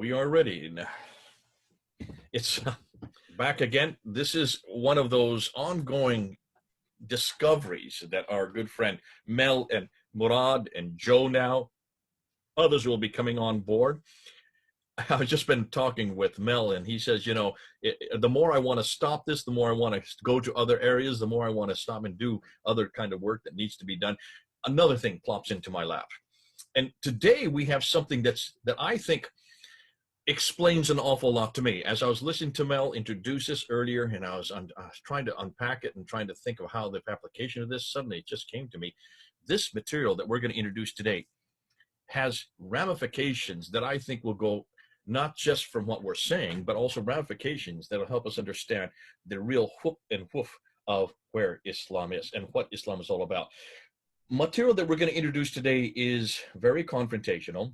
We are ready. It's back again. This is one of those ongoing discoveries that our good friend Mel and Murad and Joe now, others will be coming on board. I've just been talking with Mel, and he says, you know, the more I want to stop this, the more I want to go to other areas, the more I want to stop and do other kind of work that needs to be done. Another thing plops into my lap. And today we have something that I think explains an awful lot to me. As I was listening to Mel introduce this earlier, and I was trying to unpack it and trying to think of how the application of this, suddenly it just came to me. This material that we're going to introduce today has ramifications that I think will go not just from what we're saying, but also ramifications that will help us understand the real whoop and woof of where Islam is and what Islam is all about. Material that we're going to introduce today is very confrontational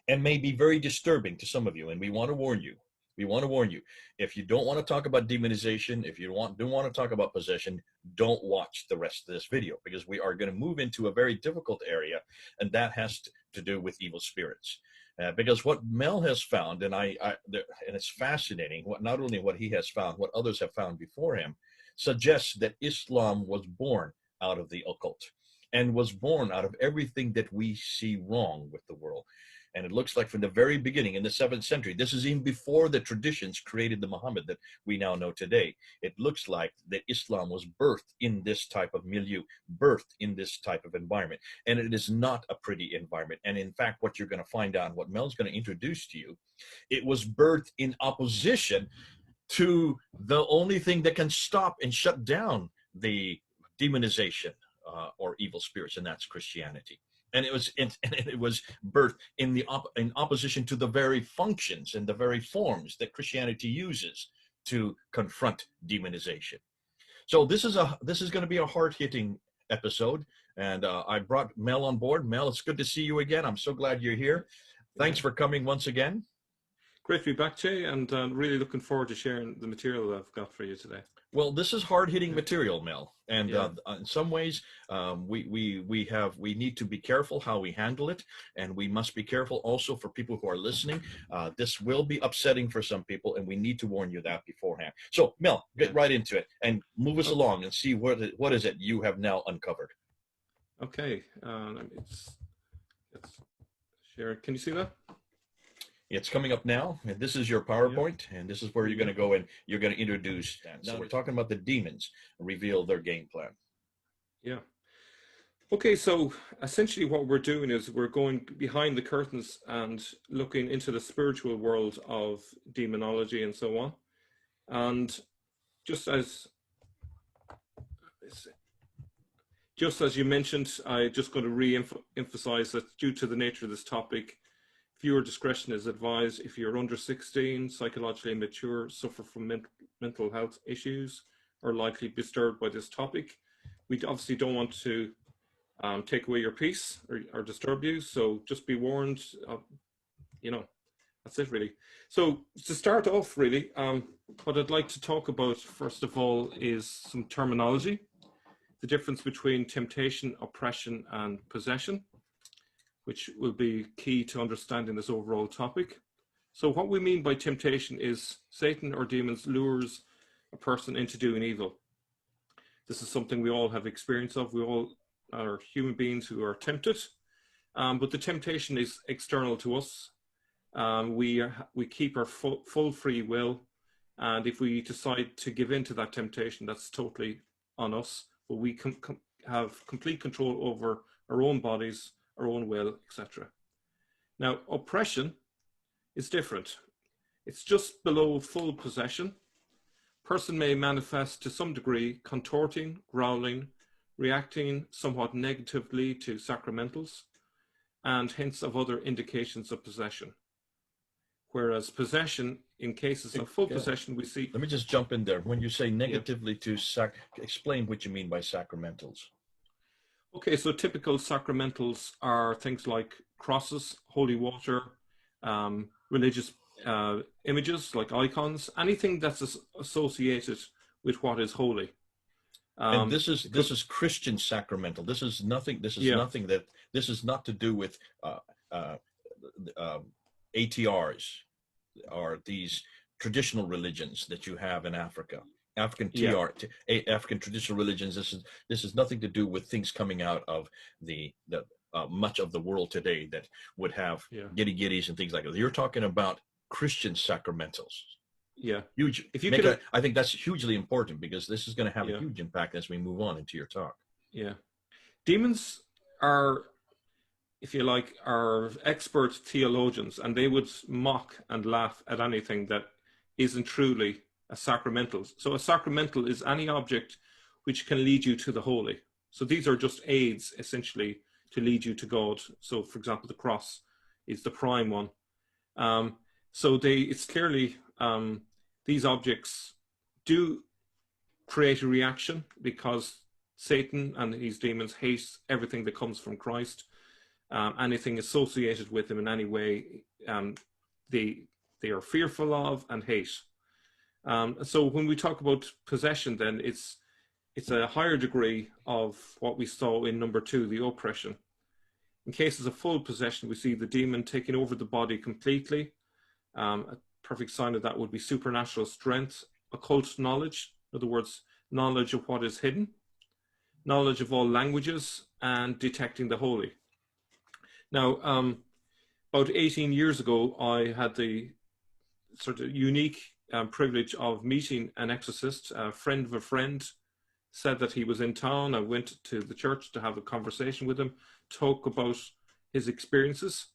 and may be very disturbing to some of you, and we want to warn you. We want to warn you. If you don't want to talk about demonization, if you don't want to talk about possession, don't watch the rest of this video, because we are going to move into a very difficult area, and that has to do with evil spirits. Because what Mel has found, and it's fascinating, not only what he has found, what others have found before him, suggests that Islam was born out of the occult and was born out of everything that we see wrong with the world. And it looks like from the very beginning in the 7th century, this is even before the traditions created the Muhammad that we now know today. It looks like that Islam was birthed in this type of milieu, birthed in this type of environment. And it is not a pretty environment. And in fact, what you're going to find out, what Mel's going to introduce to you, it was birthed in opposition to the only thing that can stop and shut down the demonization or evil spirits, and that's Christianity. And it was birthed in opposition to the very functions and the very forms that Christianity uses to confront demonization. So this is going to be a hard-hitting episode, and I brought Mel on board. Mel, it's good to see you again. I'm so glad you're here. Thanks for coming once again. Great to be back, Jay, and really looking forward to sharing the material that I've got for you today. Well, this is hard-hitting material, Mel, and in some ways, we need to be careful how we handle it, and we must be careful also for people who are listening. This will be upsetting for some people, and we need to warn you that beforehand. So, Mel, get right into it and move us along and see what is it you have now uncovered. Okay, let's share. Can you see that? It's coming up now, and this is your PowerPoint, and this is where you're going to go and you're going to introduce. So we're talking about the demons, reveal their game plan. Yeah. Okay, so essentially what we're doing is we're going behind the curtains and looking into the spiritual world of demonology and so on. And just as you mentioned, I'm just going to re-emphasize that due to the nature of this topic, viewer discretion is advised. If you're under 16, psychologically immature, suffer from mental health issues, or likely disturbed by this topic, we obviously don't want to take away your peace or disturb you. So just be warned. You know, that's it really. So to start off, really, what I'd like to talk about first of all is some terminology, the difference between temptation, oppression, and possession, which will be key to understanding this overall topic. So what we mean by temptation is Satan or demons lures a person into doing evil. This is something we all have experience of. We all are human beings who are tempted, but the temptation is external to us. We keep our full free will, and if we decide to give in to that temptation, that's totally on us. But we have complete control over our own bodies, our own will, etc. Now, oppression is different. It's just below full possession. Person may manifest to some degree contorting, growling, reacting somewhat negatively to sacramentals, and hints of other indications of possession. Whereas possession, in cases of full possession, we see... Let me just jump in there. When you say negatively to explain what you mean by sacramentals. Okay, so typical sacramentals are things like crosses, holy water, religious images like icons, anything that's associated with what is holy. And this is Christian sacramental. This is nothing. This is nothing that. This is not to do with ATRs are these traditional religions that you have in Africa. African Yeah. African traditional religions. This is nothing to do with things coming out of the much of the world today that would have Yeah. giddy giddies and things like that. You're talking about Christian sacramentals. Yeah. Huge. If you could, I think that's hugely important, because this is going to have yeah. a huge impact as we move on into your talk. Yeah. Demons are, if you like, are expert theologians, and they would mock and laugh at anything that isn't truly a sacramental. So a sacramental is any object which can lead you to the holy. So these are just aids, essentially, to lead you to God. So, for example, the cross is the prime one. So it's clearly, these objects do create a reaction, because Satan and his demons hate everything that comes from Christ. Anything associated with him in any way, they are fearful of and hate. So when we talk about possession, then it's a higher degree of what we saw in number 2, the oppression. In cases of full possession, we see the demon taking over the body completely. A perfect sign of that would be supernatural strength, occult knowledge, in other words, knowledge of what is hidden, knowledge of all languages, and detecting the holy. Now, about 18 years ago, I had the sort of unique privilege of meeting an exorcist. A friend of a friend said that he was in town. I went to the church to have a conversation with him, talk about his experiences.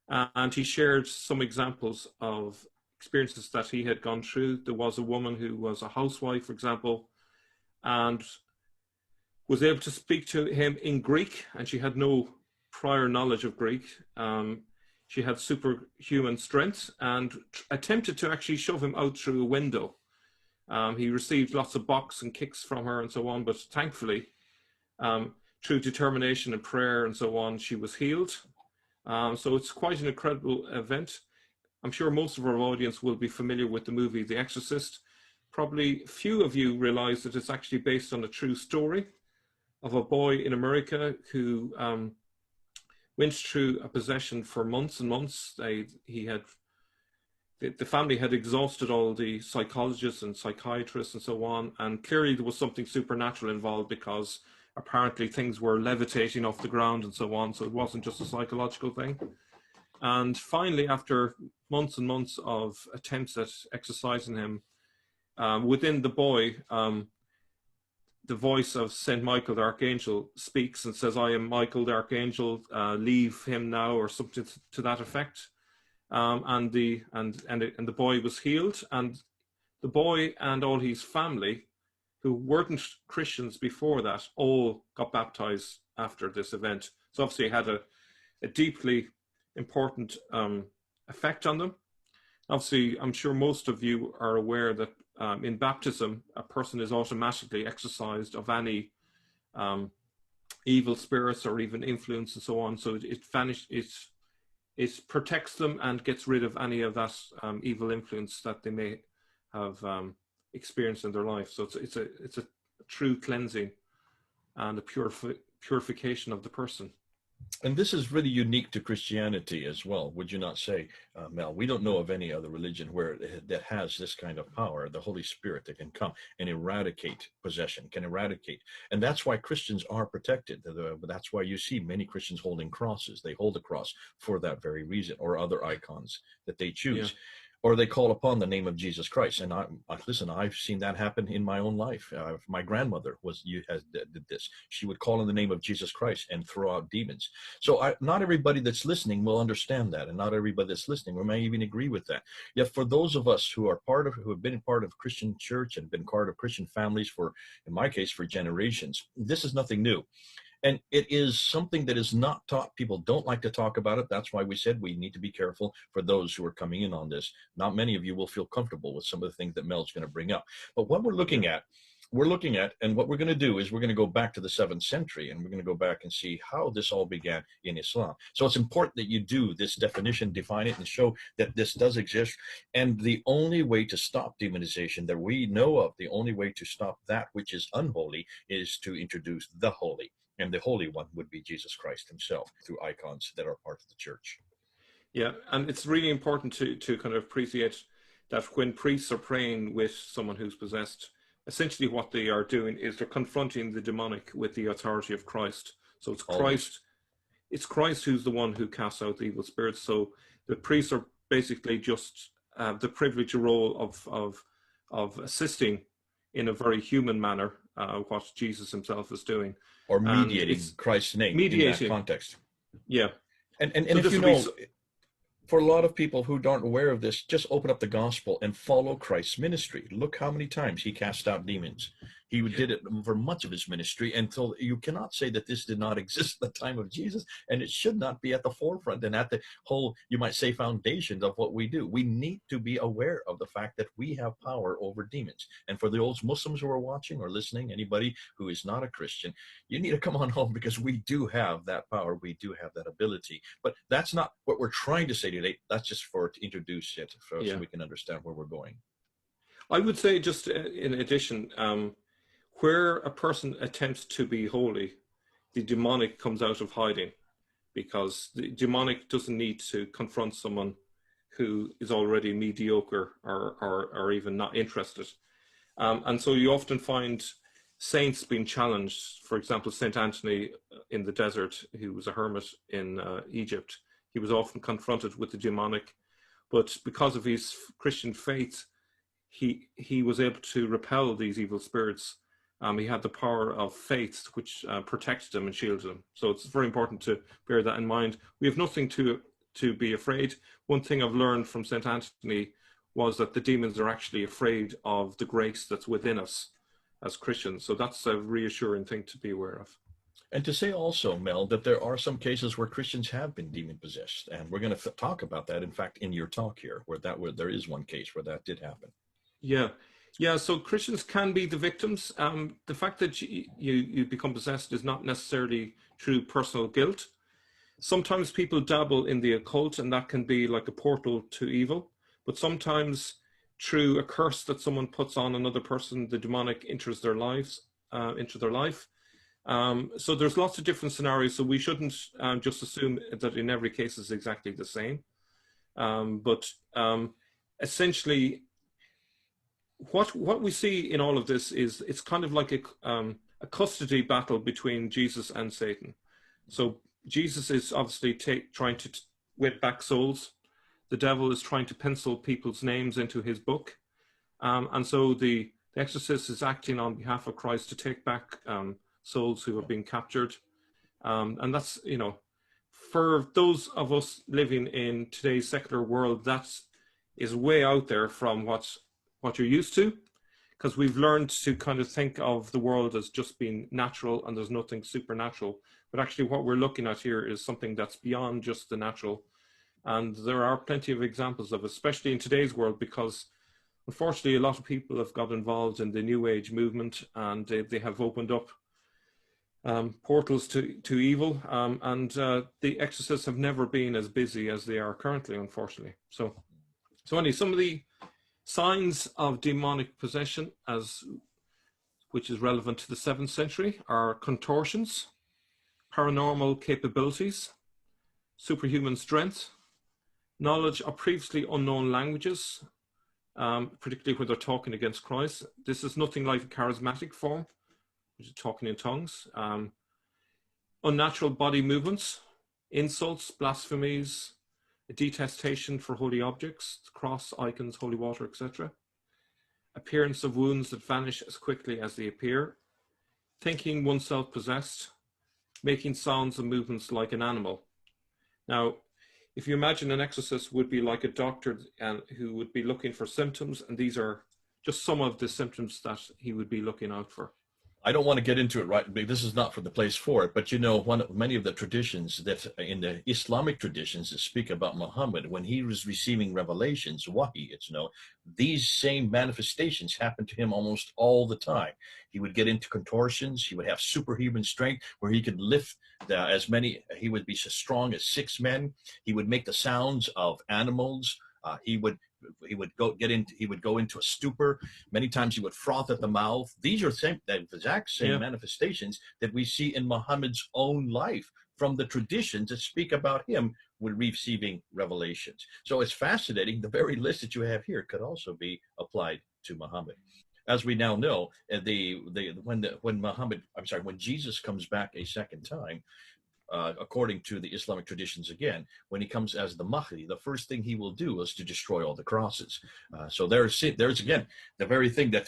And he shared some examples of experiences that he had gone through. There was a woman who was a housewife, for example, and was able to speak to him in Greek, and she had no prior knowledge of Greek. She had superhuman strength and attempted to actually shove him out through a window. He received lots of box and kicks from her and so on, but thankfully, through determination and prayer and so on, she was healed. So it's quite an incredible event. I'm sure most of our audience will be familiar with the movie The Exorcist. Probably few of you realize that it's actually based on a true story of a boy in America who went through a possession for months and months. The family had exhausted all the psychologists and psychiatrists and so on, and clearly there was something supernatural involved, because apparently things were levitating off the ground and so on, so it wasn't just a psychological thing. And finally, after months and months of attempts at exorcising him, within the boy, the voice of Saint Michael the Archangel speaks and says, "I am Michael the Archangel, leave him now," or something to that effect. And the boy was healed, and the boy and all his family, who weren't Christians before that, all got baptized after this event. So obviously it had a deeply important effect on them. Obviously, I'm sure most of you are aware that in baptism, a person is automatically exorcised of any evil spirits or even influence and so on. So it protects them and gets rid of any of that evil influence that they may have experienced in their life. So it's a true cleansing and a purification of the person. And this is really unique to Christianity as well, would you not say, Mel? We don't know of any other religion that has this kind of power, the Holy Spirit that can come and eradicate possession, can eradicate. And that's why Christians are protected. That's why you see many Christians holding crosses. They hold the cross for that very reason, or other icons that they choose. Yeah. Or they call upon the name of Jesus Christ. And listen, I've seen that happen in my own life. My grandmother did this. She would call on the name of Jesus Christ and throw out demons. So not everybody that's listening will understand that, and not everybody that's listening may even agree with that. Yet for those of us who have been part of Christian church and been part of Christian families for, in my case, for generations, this is nothing new. And it is something that is not taught. People don't like to talk about it. That's why we said we need to be careful for those who are coming in on this. Not many of you will feel comfortable with some of the things that Mel's going to bring up. But what we're looking at, and what we're going to do is we're going to go back to the 7th century, and we're going to go back and see how this all began in Islam. So it's important that you do this definition, define it, and show that this does exist. And the only way to stop demonization that we know of, the only way to stop that which is unholy, is to introduce the holy. And the Holy One would be Jesus Christ himself through icons that are part of the church. Yeah, and it's really important to kind of appreciate that when priests are praying with someone who's possessed, essentially what they are doing is they're confronting the demonic with the authority of Christ. So Always. It's Christ who's the one who casts out the evil spirits. So the priests are basically just the privileged role of assisting in a very human manner what Jesus himself is doing, Or and mediating it's Christ's name in that mediating. context. Yeah. And So if this you will be know, for a lot of people who aren't aware of this, just open up the gospel and follow Christ's ministry. Look how many times he cast out demons. He did it for much of his ministry until you cannot say that this did not exist at the time of Jesus, and it should not be at the forefront and at the whole, you might say, foundations of what we do. We need to be aware of the fact that we have power over demons. And for those Muslims who are watching or listening, anybody who is not a Christian, you need to come on home, because we do have that power. We do have that ability. But that's not what we're trying to say today. That's just to introduce it so we can understand where we're going. I would say, just in addition, where a person attempts to be holy, the demonic comes out of hiding, because the demonic doesn't need to confront someone who is already mediocre or even not interested. And so you often find saints being challenged. For example, Saint Anthony in the desert, who was a hermit in Egypt, he was often confronted with the demonic, but because of his Christian faith, he was able to repel these evil spirits. He had the power of faith, which protected him and shielded him. So it's very important to bear that in mind. We have nothing to be afraid. One thing I've learned from St. Anthony was that the demons are actually afraid of the grace that's within us as Christians. So that's a reassuring thing to be aware of. And to say also, Mel, that there are some cases where Christians have been demon possessed, and we're going to talk about that. In fact, in your talk here, where there is one case where that did happen. Yeah. So Christians can be the victims. The fact that you become possessed is not necessarily through personal guilt. Sometimes people dabble in the occult, and that can be like a portal to evil. But sometimes through a curse that someone puts on another person, the demonic enters their lives, into their life. So there's lots of different scenarios. So we shouldn't just assume that in every case is exactly the same. But essentially, what we see in all of this is it's kind of like a custody battle between Jesus and Satan. So Jesus is obviously trying to win back souls. The devil is trying to pencil people's names into his book. And so the exorcist is acting on behalf of Christ to take back souls who have been captured. And that's, for those of us living in today's secular world, that is way out there from what you're used to, because we've learned to kind of think of the world as just being natural and there's nothing supernatural. But actually what we're looking at here is something that's beyond just the natural. And there are plenty of examples of it, especially in today's world, because unfortunately a lot of people have got involved in the New Age movement, and they have opened up portals to evil, and the exorcists have never been as busy as they are currently, unfortunately. So anyway, some of the signs of demonic possession, which is relevant to the 7th century, are contortions, paranormal capabilities, superhuman strength, knowledge of previously unknown languages, particularly when they're talking against Christ. This is nothing like a charismatic form, which is talking in tongues. Unnatural body movements, insults, blasphemies, a detestation for holy objects, cross, icons, holy water, etc. Appearance of wounds that vanish as quickly as they appear. Thinking oneself possessed. Making sounds and movements like an animal. Now, if you imagine an exorcist would be like a doctor who would be looking for symptoms, and these are just some of the symptoms that he would be looking out for. I don't want to get into it right. This is not for the place for it. But many of the traditions that in the Islamic traditions that speak about Muhammad, when he was receiving revelations, wahi, these same manifestations happened to him almost all the time. He would get into contortions. He would have superhuman strength where he could lift he would be as strong as 6 men. He would make the sounds of animals. He would go into a stupor. Many times he would froth at the mouth. These are the exact same manifestations that we see in Muhammad's own life from the traditions that speak about him when receiving revelations. So it's fascinating. The very list that you have here could also be applied to Muhammad. As we now know, when Jesus comes back a second time, according to the Islamic traditions, again, when he comes as the Mahdi, the first thing he will do is to destroy all the crosses. So there's again the very thing that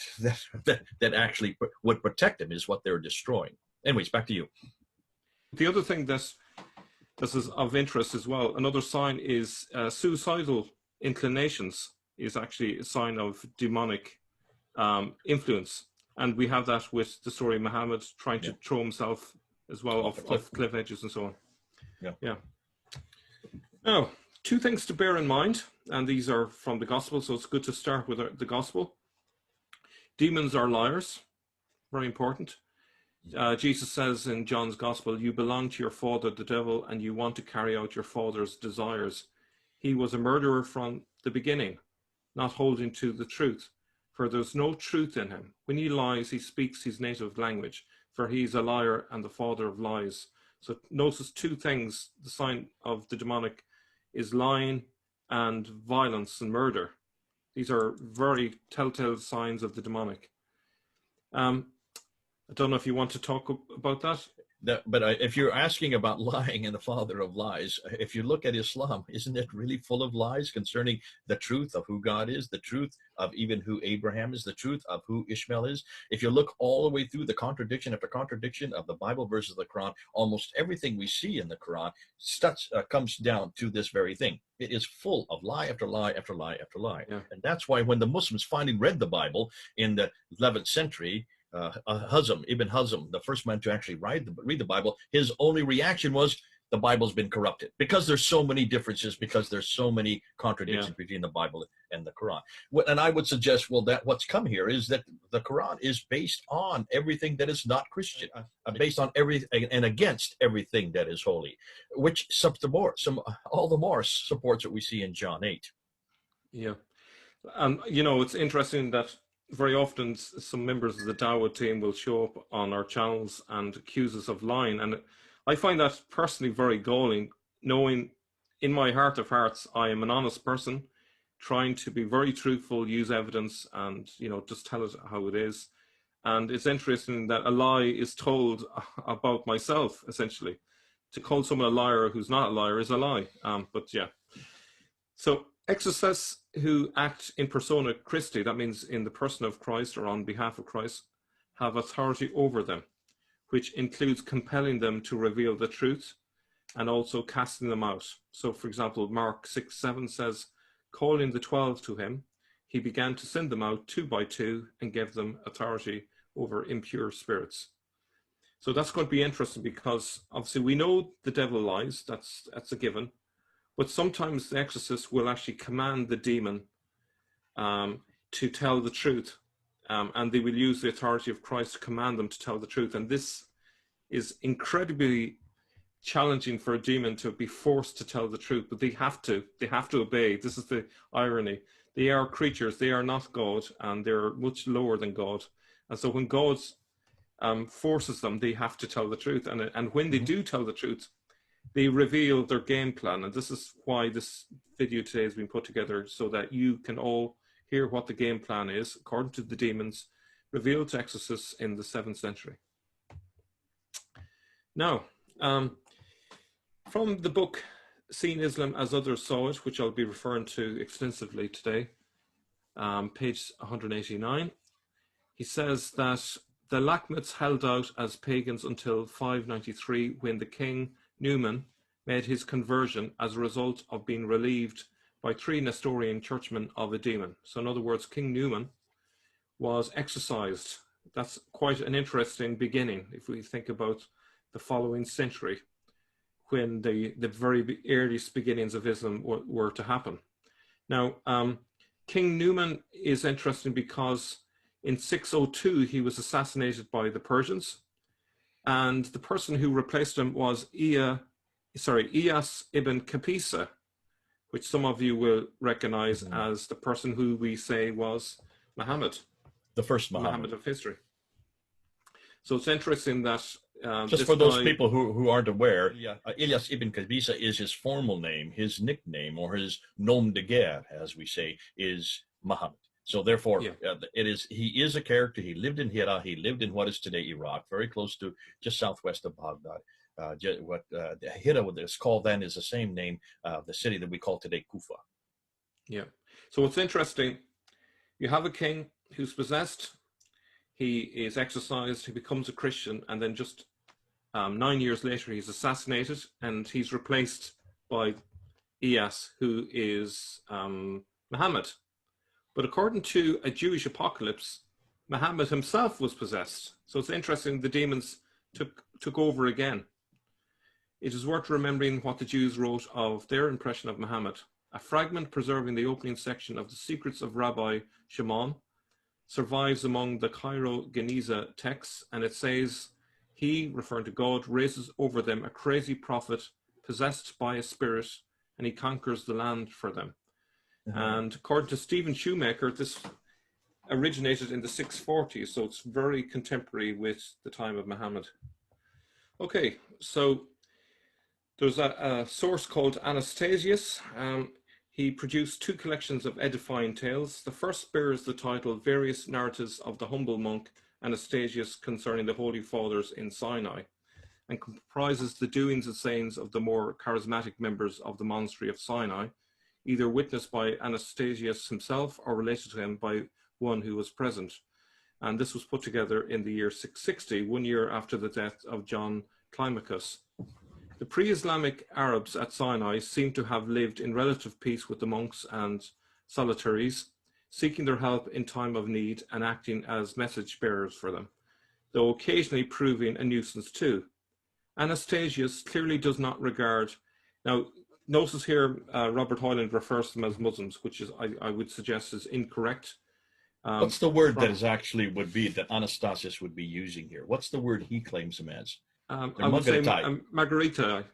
actually would protect him is what they're destroying. Anyways, back to you. The other thing that this is of interest as well, another sign is suicidal inclinations is actually a sign of demonic influence. And we have that with the story of Muhammad trying to throw himself as well off cliff edges and so on. Yeah. Now, two things to bear in mind, and these are from the gospel, so it's good to start with the gospel. Demons are liars, very important. Jesus says in John's gospel, you belong to your father, the devil, and you want to carry out your father's desires. He was a murderer from the beginning, not holding to the truth, for there's no truth in him. When he lies, he speaks his native language, for he is a liar and the father of lies. So notice two things. The sign of the demonic is lying and violence and murder. These are very telltale signs of the demonic. I don't know if you want to talk about that. But if you're asking about lying and the father of lies, if you look at Islam, isn't it really full of lies concerning the truth of who God is, the truth of even who Abraham is, the truth of who Ishmael is? If you look all the way through the contradiction after contradiction of the Bible versus the Quran, almost everything we see in the Quran comes down to this very thing. It is full of lie after lie after lie after lie. Yeah. And that's why when the Muslims finally read the Bible in the 11th century, Ibn Hazm, the first man to actually read the Bible, his only reaction was the Bible's been corrupted because there's so many differences, because there's so many contradictions between the Bible and the Quran. And I would suggest, well, that what's come here is that the Quran is based on everything that is not Christian, based on everything and against everything that is holy, which all the more supports what we see in John 8. Yeah, and it's interesting that very often some members of the Dawah team will show up on our channels and accuse us of lying. And I find that personally very galling, knowing in my heart of hearts, I am an honest person, trying to be very truthful, use evidence, and, just tell it how it is. And it's interesting that a lie is told about myself, essentially. To call someone a liar who's not a liar is a lie. But yeah. So exorcists who act in persona Christi, that means in the person of Christ or on behalf of Christ, have authority over them, which includes compelling them to reveal the truth and also casting them out. So, for example, Mark 6:7 says, calling the 12 to him, he began to send them out 2 by 2 and gave them authority over impure spirits. So that's going to be interesting because obviously we know the devil lies, that's a given. But sometimes the exorcist will actually command the demon to tell the truth. And they will use the authority of Christ to command them to tell the truth. And this is incredibly challenging for a demon to be forced to tell the truth, but they have to obey. This is the irony. They are creatures, they are not God, and they're much lower than God. And so when God forces them, they have to tell the truth. And when they do tell the truth, they reveal their game plan. And this is why this video today has been put together, so that you can all hear what the game plan is, according to the demons, revealed to exorcists in the 7th century. Now, from the book, Seeing Islam as Others Saw It, which I'll be referring to extensively today, page 189, he says that the Lakhmids held out as pagans until 593, when the king Newman made his conversion as a result of being relieved by 3 Nestorian churchmen of a demon. So in other words, King Newman was exorcised. That's quite an interesting beginning if we think about the following century, when the very earliest beginnings of Islam were to happen. Now, King Newman is interesting because in 602 he was assassinated by the Persians, and the person who replaced him was Iyas ibn Kapisa, which some of you will recognize as the person who we say was Muhammad, the first Muhammad of history. So it's interesting that Just This for those guy, people who aren't aware, yeah, Ilyas ibn Kabisa is his formal name. His nickname, or his nom de guerre, as we say, is Muhammad. So therefore, yeah, he is a character. He lived in Hira. He lived in what is today Iraq, very close to just southwest of Baghdad. What Hira is called then is the same name, the city that we call today Kufa. yeah. So what's interesting, you have a king who's possessed, he is exorcised, he becomes a Christian, and then just 9 years later, he's assassinated, and he's replaced by Iyas, who is Muhammad. But according to a Jewish apocalypse, Muhammad himself was possessed. So it's interesting the demons took over again. It is worth remembering what the Jews wrote of their impression of Muhammad. A fragment preserving the opening section of the Secrets of Rabbi Shimon survives among the Cairo Geniza texts, and it says, he, referring to God, raises over them a crazy prophet possessed by a spirit, and he conquers the land for them. And according to Stephen Shoemaker, this originated in the 640s, so it's very contemporary with the time of Muhammad. Okay, so there's a source called Anastasius. He produced 2 collections of edifying tales. The first bears the title Various Narratives of the Humble Monk Anastasius Concerning the Holy Fathers in Sinai, and comprises the doings and sayings of the more charismatic members of the monastery of Sinai, either witnessed by Anastasius himself or related to him by one who was present. And this was put together in the year 660, 1 year after the death of John Climacus. The pre-Islamic Arabs at Sinai seem to have lived in relative peace with the monks and solitaries, seeking their help in time of need and acting as message bearers for them, though occasionally proving a nuisance too. Anastasius clearly does not regard, now notice here Robert Hoyland refers to them as Muslims, which is I would suggest is incorrect. What's the word that is actually would be that Anastasius would be using here? What's the word he claims him as? I would say Margarita,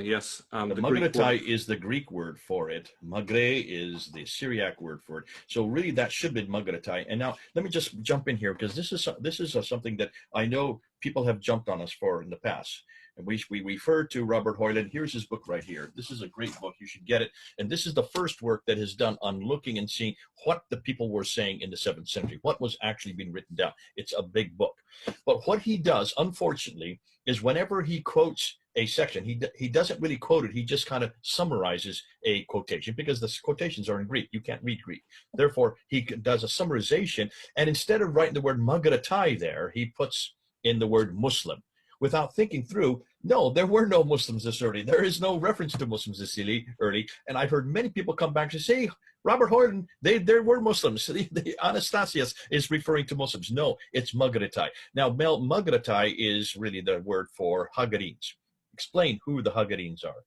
yes. The Magaritai is the Greek word for it. Magre is the Syriac word for it. So really that should be Magaritai. And now let me just jump in here, because this is something that I know people have jumped on us for in the past. And we refer to Robert Hoyland. Here's his book right here. This is a great book. You should get it. And this is the first work that is done on looking and seeing what the people were saying in the 7th century, what was actually being written down. It's a big book. But what he does, unfortunately, is whenever he quotes a section, he doesn't really quote it. He just kind of summarizes a quotation, because the quotations are in Greek. You can't read Greek. Therefore, he does a summarization. And instead of writing the word Magaritai there, he puts in the word Muslim, without thinking through, no, there were no Muslims this early. There is no reference to Muslims this early. And I've heard many people come back to say, Robert Hoyland, there were Muslims. The Anastasius is referring to Muslims. No, it's Magaritai. Now, Magaritai is really the word for Hagarenes. Explain who the Hagarenes are.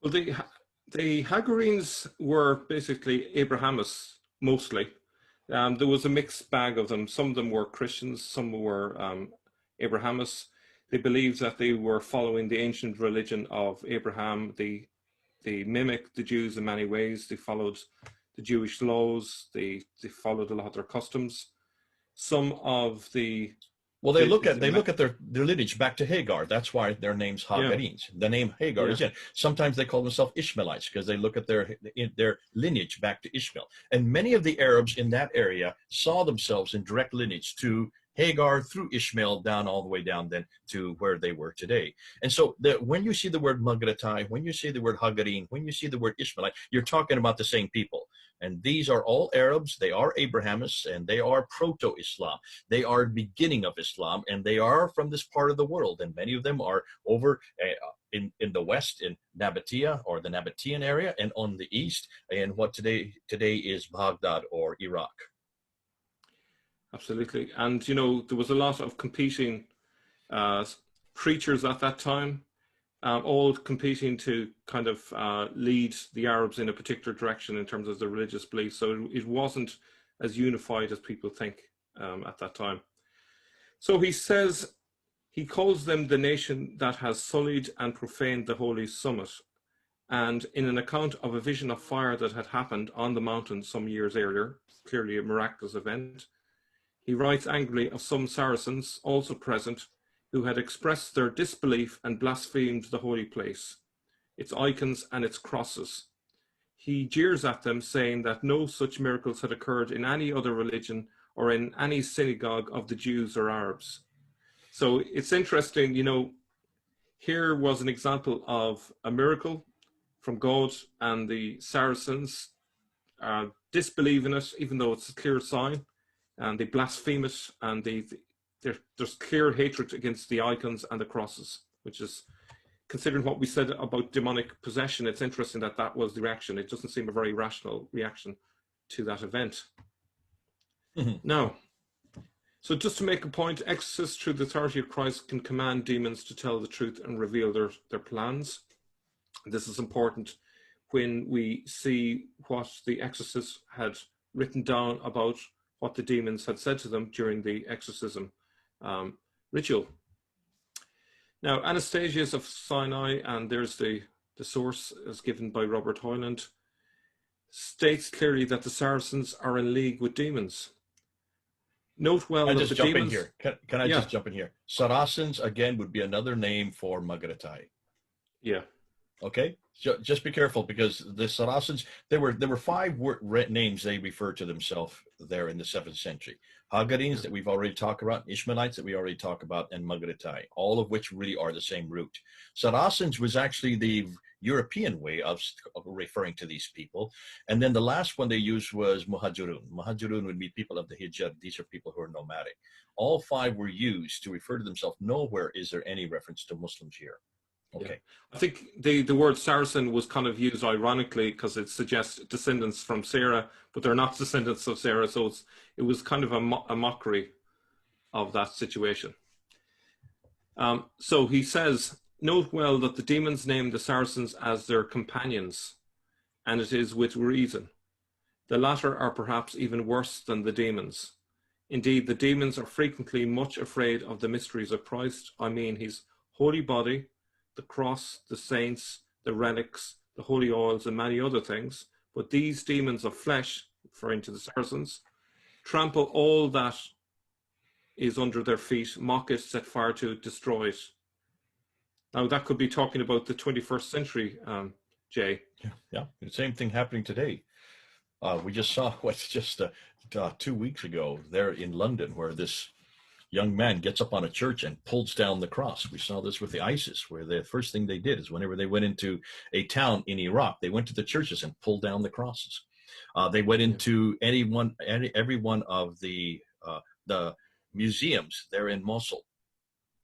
Well, the Hagarenes were basically Abrahamists, mostly. There was a mixed bag of them. Some of them were Christians, some were Abrahamists. They believed that they were following the ancient religion of Abraham. They mimicked the Jews in many ways. They followed the Jewish laws. They followed a lot of their customs. Some of the they look at their lineage back to Hagar. That's why their name's Hagarenes. Yeah. The name Hagar is in. Sometimes they call themselves Ishmaelites because they look at their lineage back to Ishmael. And many of the Arabs in that area saw themselves in direct lineage to Hagar through Ishmael down all the way down then to where they were today. And so when you see the word Magaritai, when you see the word Hagarene, when you see the word Ishmaelite, you're talking about the same people. And these are all Arabs, they are Abrahamists, and they are Proto-Islam. They are beginning of Islam, and they are from this part of the world. And many of them are over in the west, in Nabatea or the Nabatean area, and on the east, in what today is Baghdad or Iraq. Absolutely. And, you know, there was a lot of competing preachers at that time, all competing to kind of lead the Arabs in a particular direction in terms of their religious beliefs. So it wasn't as unified as people think at that time. So he says, he calls them the nation that has sullied and profaned the holy summit. And in an account of a vision of fire that had happened on the mountain some years earlier, clearly a miraculous event, he writes angrily of some Saracens also present, who had expressed their disbelief and blasphemed the holy place, its icons and its crosses. He jeers at them, saying that no such miracles had occurred in any other religion or in any synagogue of the Jews or Arabs. So it's interesting, you know, here was an example of a miracle from God, and the Saracens disbelieve in it, even though it's a clear sign, and they blaspheme it, and there's clear hatred against the icons and the crosses, which is, considering what we said about demonic possession, it's interesting that that was the reaction. It doesn't seem a very rational reaction to that event. Now, so just to make a point, exorcists, through the authority of Christ, can command demons to tell the truth and reveal their plans. This is important when we see what the exorcists had written down about what the demons had said to them during the exorcism ritual. Now, Anastasius of Sinai, and there's the source as given by Robert Hoyland, states clearly that the Saracens are in league with demons. Note well that the demons... Can I just jump in here? Saracens, again, would be another name for Magaratai. Yeah. Okay? Just be careful, because the Saracens, there were five names they referred to themselves there in the 7th century. Hagarenes, that we've already talked about, Ishmaelites that we already talked about, and Magaratai, all of which really are the same root. Saracens was actually the European way of referring to these people. And then the last one they used was Muhajirun. Muhajirun would be people of the Hijr. These are people who are nomadic. All five were used to refer to themselves. Nowhere is there any reference to Muslims here. Okay. Yeah. I think the word Saracen was kind of used ironically because it suggests descendants from Sarah, but they're not descendants of Sarah. So it was kind of a mockery of that situation. So he says, note well that the demons named the Saracens as their companions, and it is with reason. The latter are perhaps even worse than the demons. Indeed, the demons are frequently much afraid of the mysteries of Christ. I mean, his holy body, the cross, the saints, the relics, the holy oils, and many other things. But these demons of flesh, referring to the Saracens, trample all that is under their feet, mock it, set fire to it, destroy it. Now, that could be talking about the 21st century, Jay. Yeah, the same thing happening today. We just saw what's just 2 weeks ago there in London, where this young man gets up on a church and pulls down the cross. We saw this with the ISIS, where the first thing they did is whenever they went into a town in Iraq, they went to the churches and pulled down the crosses. They went into every one of the museums there in Mosul,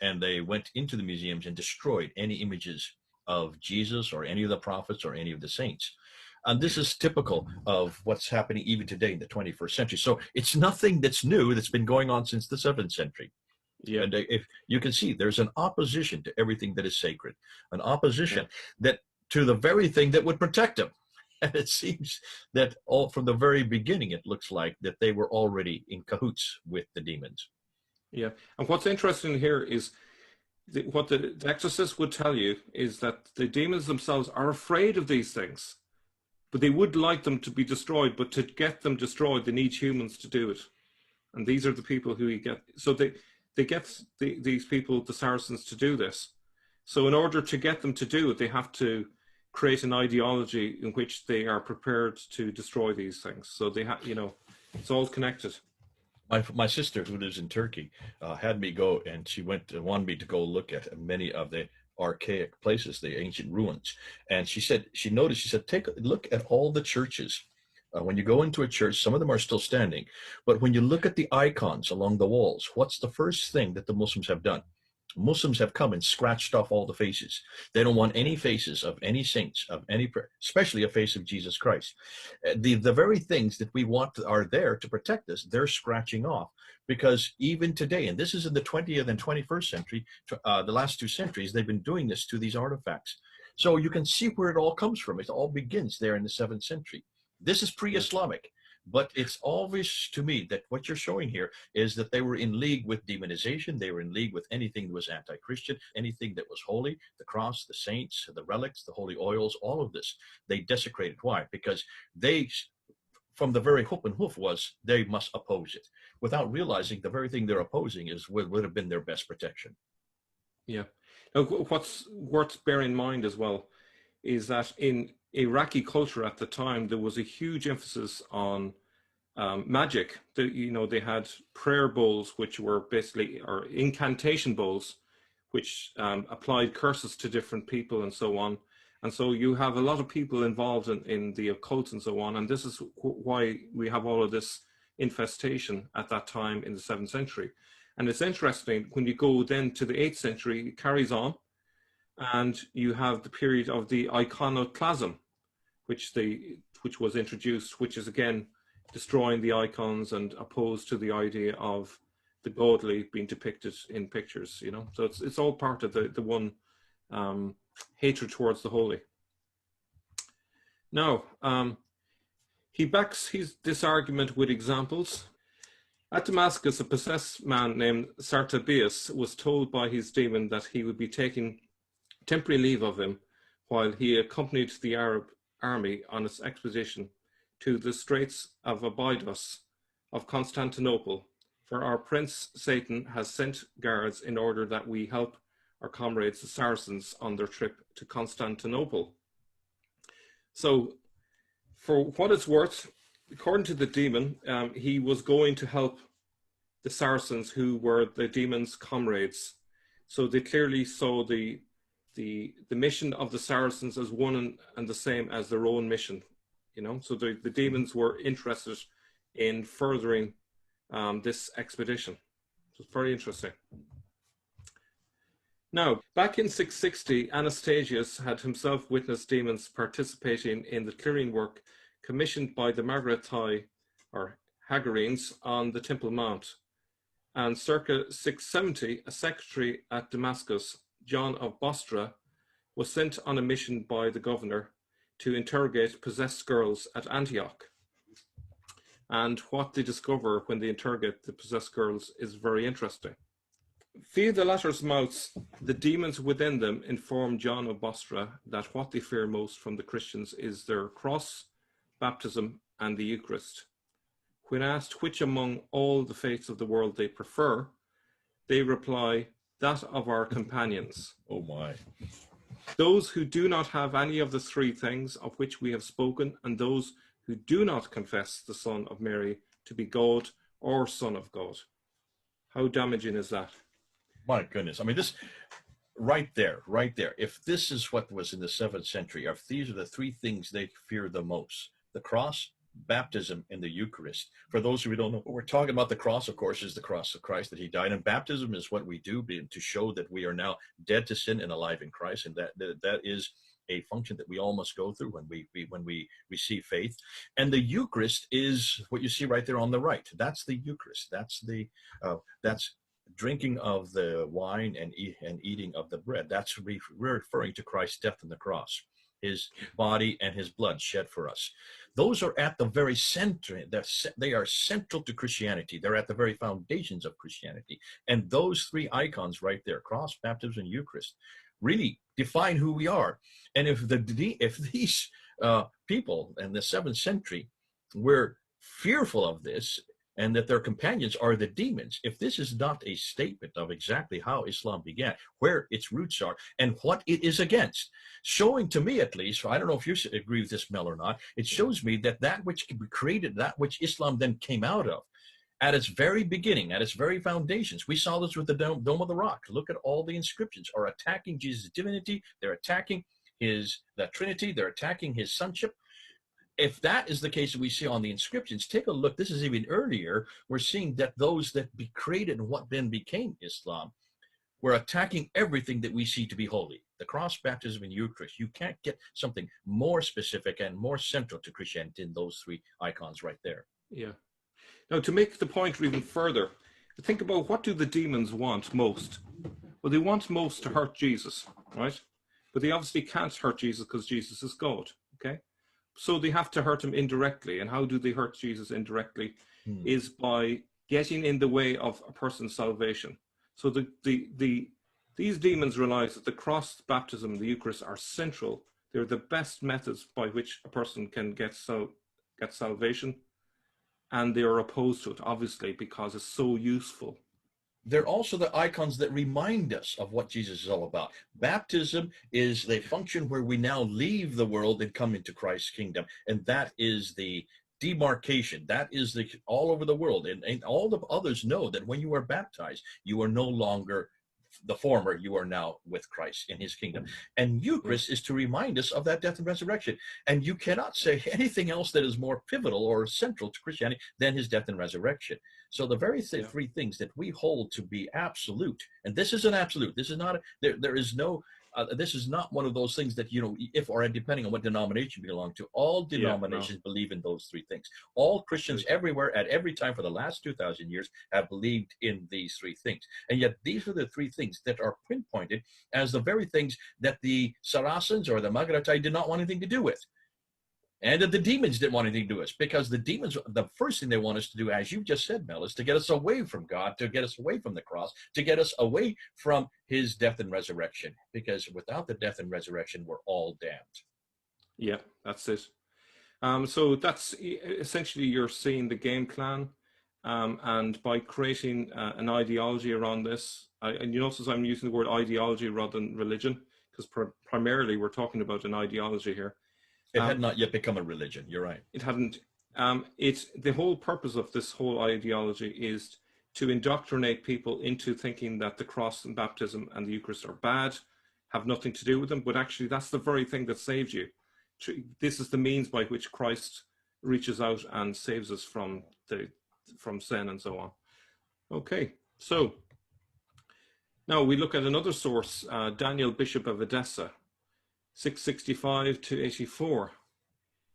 and they went into the museums and destroyed any images of Jesus or any of the prophets or any of the saints. And this is typical of what's happening even today in the 21st century. So it's nothing that's new, that's been going on since the 7th century. Yeah. And if you can see, there's an opposition to everything that is sacred, an opposition that to the very thing that would protect them. And it seems that all from the very beginning, it looks like that they were already in cahoots with the demons. Yeah. And what's interesting here is what the exorcist would tell you is that the demons themselves are afraid of these things. But they would like them to be destroyed, but to get them destroyed, they need humans to do it. And these are the people who you get. So they get these people, the Saracens, to do this. So in order to get them to do it, they have to create an ideology in which they are prepared to destroy these things. So they have, you know, it's all connected. My sister, who lives in Turkey, had me go, and she wanted me to go look at many of the archaic places, the ancient ruins. And she said, she take a look at all the churches. When you go into a church, some of them are still standing, but when you look at the icons along the walls, what's the first thing that the Muslims have done? Muslims have come and scratched off all the faces. They don't want any faces of any saints, of any, especially a face of Jesus Christ. The very things that we want are there to protect us, they're scratching off. Because even today, and this is in the 20th and 21st century, the last 2 centuries, they've been doing this to these artifacts. So you can see where it all comes from. It all begins there in the 7th century. This is pre-Islamic. But it's obvious to me that what you're showing here is that they were in league with demonization. They were in league with anything that was anti-Christian, anything that was holy, the cross, the saints, the relics, the holy oils, all of this. They desecrated. Why? Because they, from the very hoof and hoof was, they must oppose it, without realizing the very thing they're opposing is would have been their best protection. Yeah. Now, what's worth bearing in mind as well is that in Iraqi culture at the time, there was a huge emphasis on magic. They had prayer bowls, which were basically, or incantation bowls, which applied curses to different people and so on. And so you have a lot of people involved in the occult and so on. And this is why we have all of this infestation at that time in the 7th century. And it's interesting, when you go then to the 8th century, it carries on, and you have the period of the iconoclasm, which was introduced, which is again destroying the icons and opposed to the idea of the godly being depicted in pictures. So it's all part of the one hatred towards the holy. Now, he backs this argument with examples. At Damascus, a possessed man named Sartabius was told by his demon that he would be taking temporary leave of him while he accompanied the Arab army on its expedition to the Straits of Abydos of Constantinople, for our prince Satan has sent guards in order that we help our comrades the Saracens on their trip to Constantinople. So, for what it's worth, according to the demon, he was going to help the Saracens, who were the demon's comrades. So they clearly saw the mission of the Saracens as one and the same as their own mission. So the demons were interested in furthering this expedition. So it's very interesting. Now, back in 660, Anastasius had himself witnessed demons participating in the clearing work commissioned by the Margaratai, or Hagarenes, on the Temple Mount. And circa 670, a secretary at Damascus, John of Bostra, was sent on a mission by the governor to interrogate possessed girls at Antioch. And what they discover when they interrogate the possessed girls is very interesting. Via the latter's mouths, the demons within them inform John of Bostra that what they fear most from the Christians is their cross, baptism, and the Eucharist. When asked which among all the faiths of the world they prefer, they reply, that of our companions. Oh my. Those who do not have any of the three things of which we have spoken, and those who do not confess the Son of Mary to be God or Son of God. How damaging is that? My goodness. I mean, this right there. If this is what was in the 7th century, if these are the three things they fear the most, the cross, baptism, and the Eucharist. For those who don't know, what we're talking about, the cross, of course, is the cross of Christ that he died. And baptism is what we do to show that we are now dead to sin and alive in Christ. And that is a function that we all must go through when we receive faith. And the Eucharist is what you see right there on the right. That's the Eucharist. That's drinking of the wine and eating of the bread. That's referring to Christ's death on the cross, his body and his blood shed for us. Those are at the very center. They are central to Christianity. They're at the very foundations of Christianity. And those three icons right there, cross, baptism, and Eucharist, really define who we are. And if these people in the 7th century were fearful of this, and that their companions are the demons, if this is not a statement of exactly how Islam began, where its roots are, and what it is against, showing to me, at least, I don't know if you agree with this, Mel, or not, it shows me that which created, that which Islam then came out of, at its very beginning, at its very foundations. We saw this with the Dome of the Rock. Look at all the inscriptions are attacking Jesus' divinity. They're attacking the Trinity. They're attacking his sonship. If that is the case that we see on the inscriptions, take a look. This is even earlier. We're seeing that those that created what then became Islam were attacking everything that we see to be holy. The cross, baptism, and Eucharist. You can't get something more specific and more central to Christianity than those three icons right there. Yeah. Now, to make the point even further, think about, what do the demons want most? Well, they want most to hurt Jesus, right? But they obviously can't hurt Jesus because Jesus is God, okay? So they have to hurt him indirectly. And how do they hurt Jesus indirectly? Is by getting in the way of a person's salvation. So these demons realize that the cross, baptism, and the Eucharist are central. They're the best methods by which a person can get salvation. And they are opposed to it, obviously, because it's so useful. they're also the icons that remind us of what Jesus is all about. Baptism is the function where we now leave the world and come into Christ's kingdom. And that is the demarcation. That is the all over the world. And all the others know that when you are baptized, you are no longer the former, you are now with Christ in his kingdom. And Yeah. Eucharist is to remind us of that death and resurrection. And you cannot say anything else that is more pivotal or central to Christianity than his death and resurrection. So the very Yeah. three things that we hold to be absolute, and this is an absolute, this is not, there is no, this is not one of those things that, you know, if or depending on what denomination you belong to, all Yeah. No, denominations believe in those three things. All Christians absolutely. everywhere at every time for the last 2,000 years have believed in these three things. And yet these are the three things that are pinpointed as the very things that the Saracens or the Maghreb did not want anything to do with. And that the demons didn't want anything to do with us, because the demons, the first thing they want us to do, as you just said, Mel, is to get us away from God, to get us away from the cross, to get us away from his death and resurrection. Because without the death and resurrection, we're all damned. Yeah, that's it. So that's essentially, you're seeing the game plan, and by creating an ideology around this, and you notice I'm using the word ideology rather than religion, because primarily we're talking about an ideology here. It had not yet become a religion. You're right. It hadn't. It's the whole purpose of this whole ideology is to indoctrinate people into thinking that the cross and baptism and the Eucharist are bad, have nothing to do with them, but actually that's the very thing that saves you. This is the means by which Christ reaches out and saves us from sin and so on. Okay, so now we look at another source, Daniel, Bishop of Edessa, 665 to 84.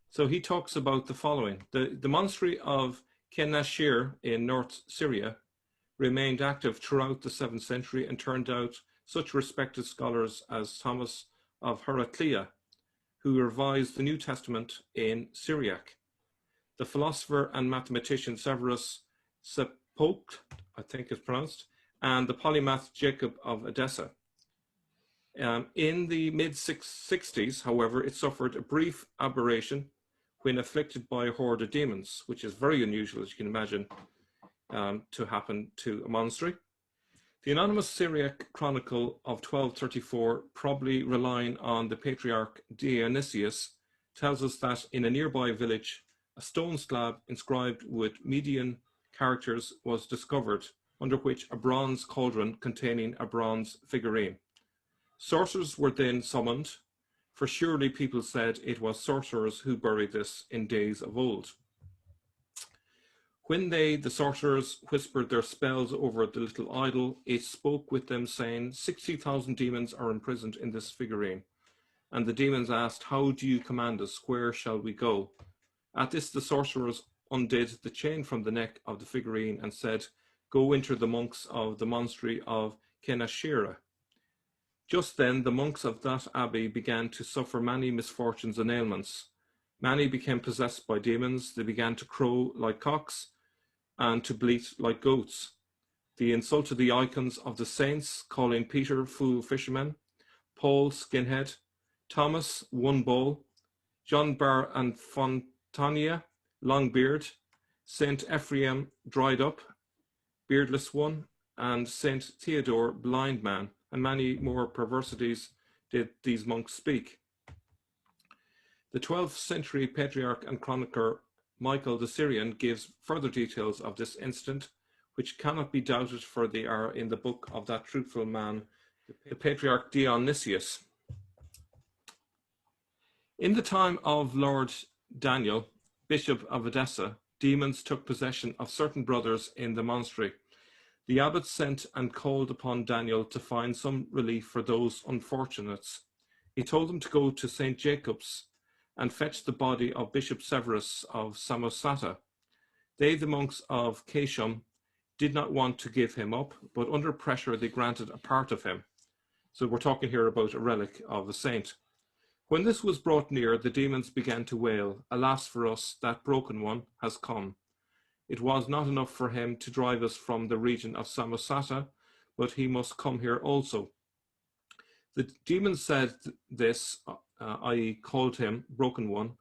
So he talks about the following. The monastery of Kenashir in North Syria remained active throughout the 7th century and turned out such respected scholars as Thomas of Heraclea, who revised the New Testament in Syriac. The philosopher and mathematician Severus Sepoke, I think it's pronounced, and the polymath Jacob of Edessa. In the mid-60s, however, it suffered a brief aberration when afflicted by a horde of demons, which is very unusual, as you can imagine, to happen to a monastery. The anonymous Syriac chronicle of 1234, probably relying on the patriarch Dionysius, tells us that in a nearby village, a stone slab inscribed with Median characters was discovered, under which a bronze cauldron containing a bronze figurine. Sorcerers were then summoned, for surely people said it was sorcerers who buried this in days of old. When the sorcerers, whispered their spells over the little idol, it spoke with them, saying, 60,000 demons are imprisoned in this figurine. And the demons asked, how do you command us? Where shall we go? At this, the sorcerers undid the chain from the neck of the figurine and said, go enter the monks of the monastery of Kenashira. Just then, the monks of that abbey began to suffer many misfortunes and ailments. Many became possessed by demons. They began to crow like cocks and to bleat like goats. They insulted the icons of the saints, calling Peter fool fisherman, Paul skinhead, Thomas one ball, John Bar and Fontania long beard, Saint Ephraim dried up, beardless one, and Saint Theodore blind man, and many more perversities did these monks speak. The 12th century patriarch and chronicler Michael the Syrian gives further details of this incident, which cannot be doubted, for they are in the book of that truthful man, the patriarch Dionysius. In the time of Lord Daniel, Bishop of Edessa, demons took possession of certain brothers in the monastery. The abbot sent and called upon Daniel to find some relief for those unfortunates. He told them to go to St. Jacob's and fetch the body of Bishop Severus of Samosata. They, the monks of Keshum, did not want to give him up, but under pressure they granted a part of him. So we're talking here about a relic of a saint. When this was brought near, the demons began to wail, alas for us, that broken one has come. It was not enough for him to drive us from the region of Samosata, but he must come here also. The demons said this, I called him broken one,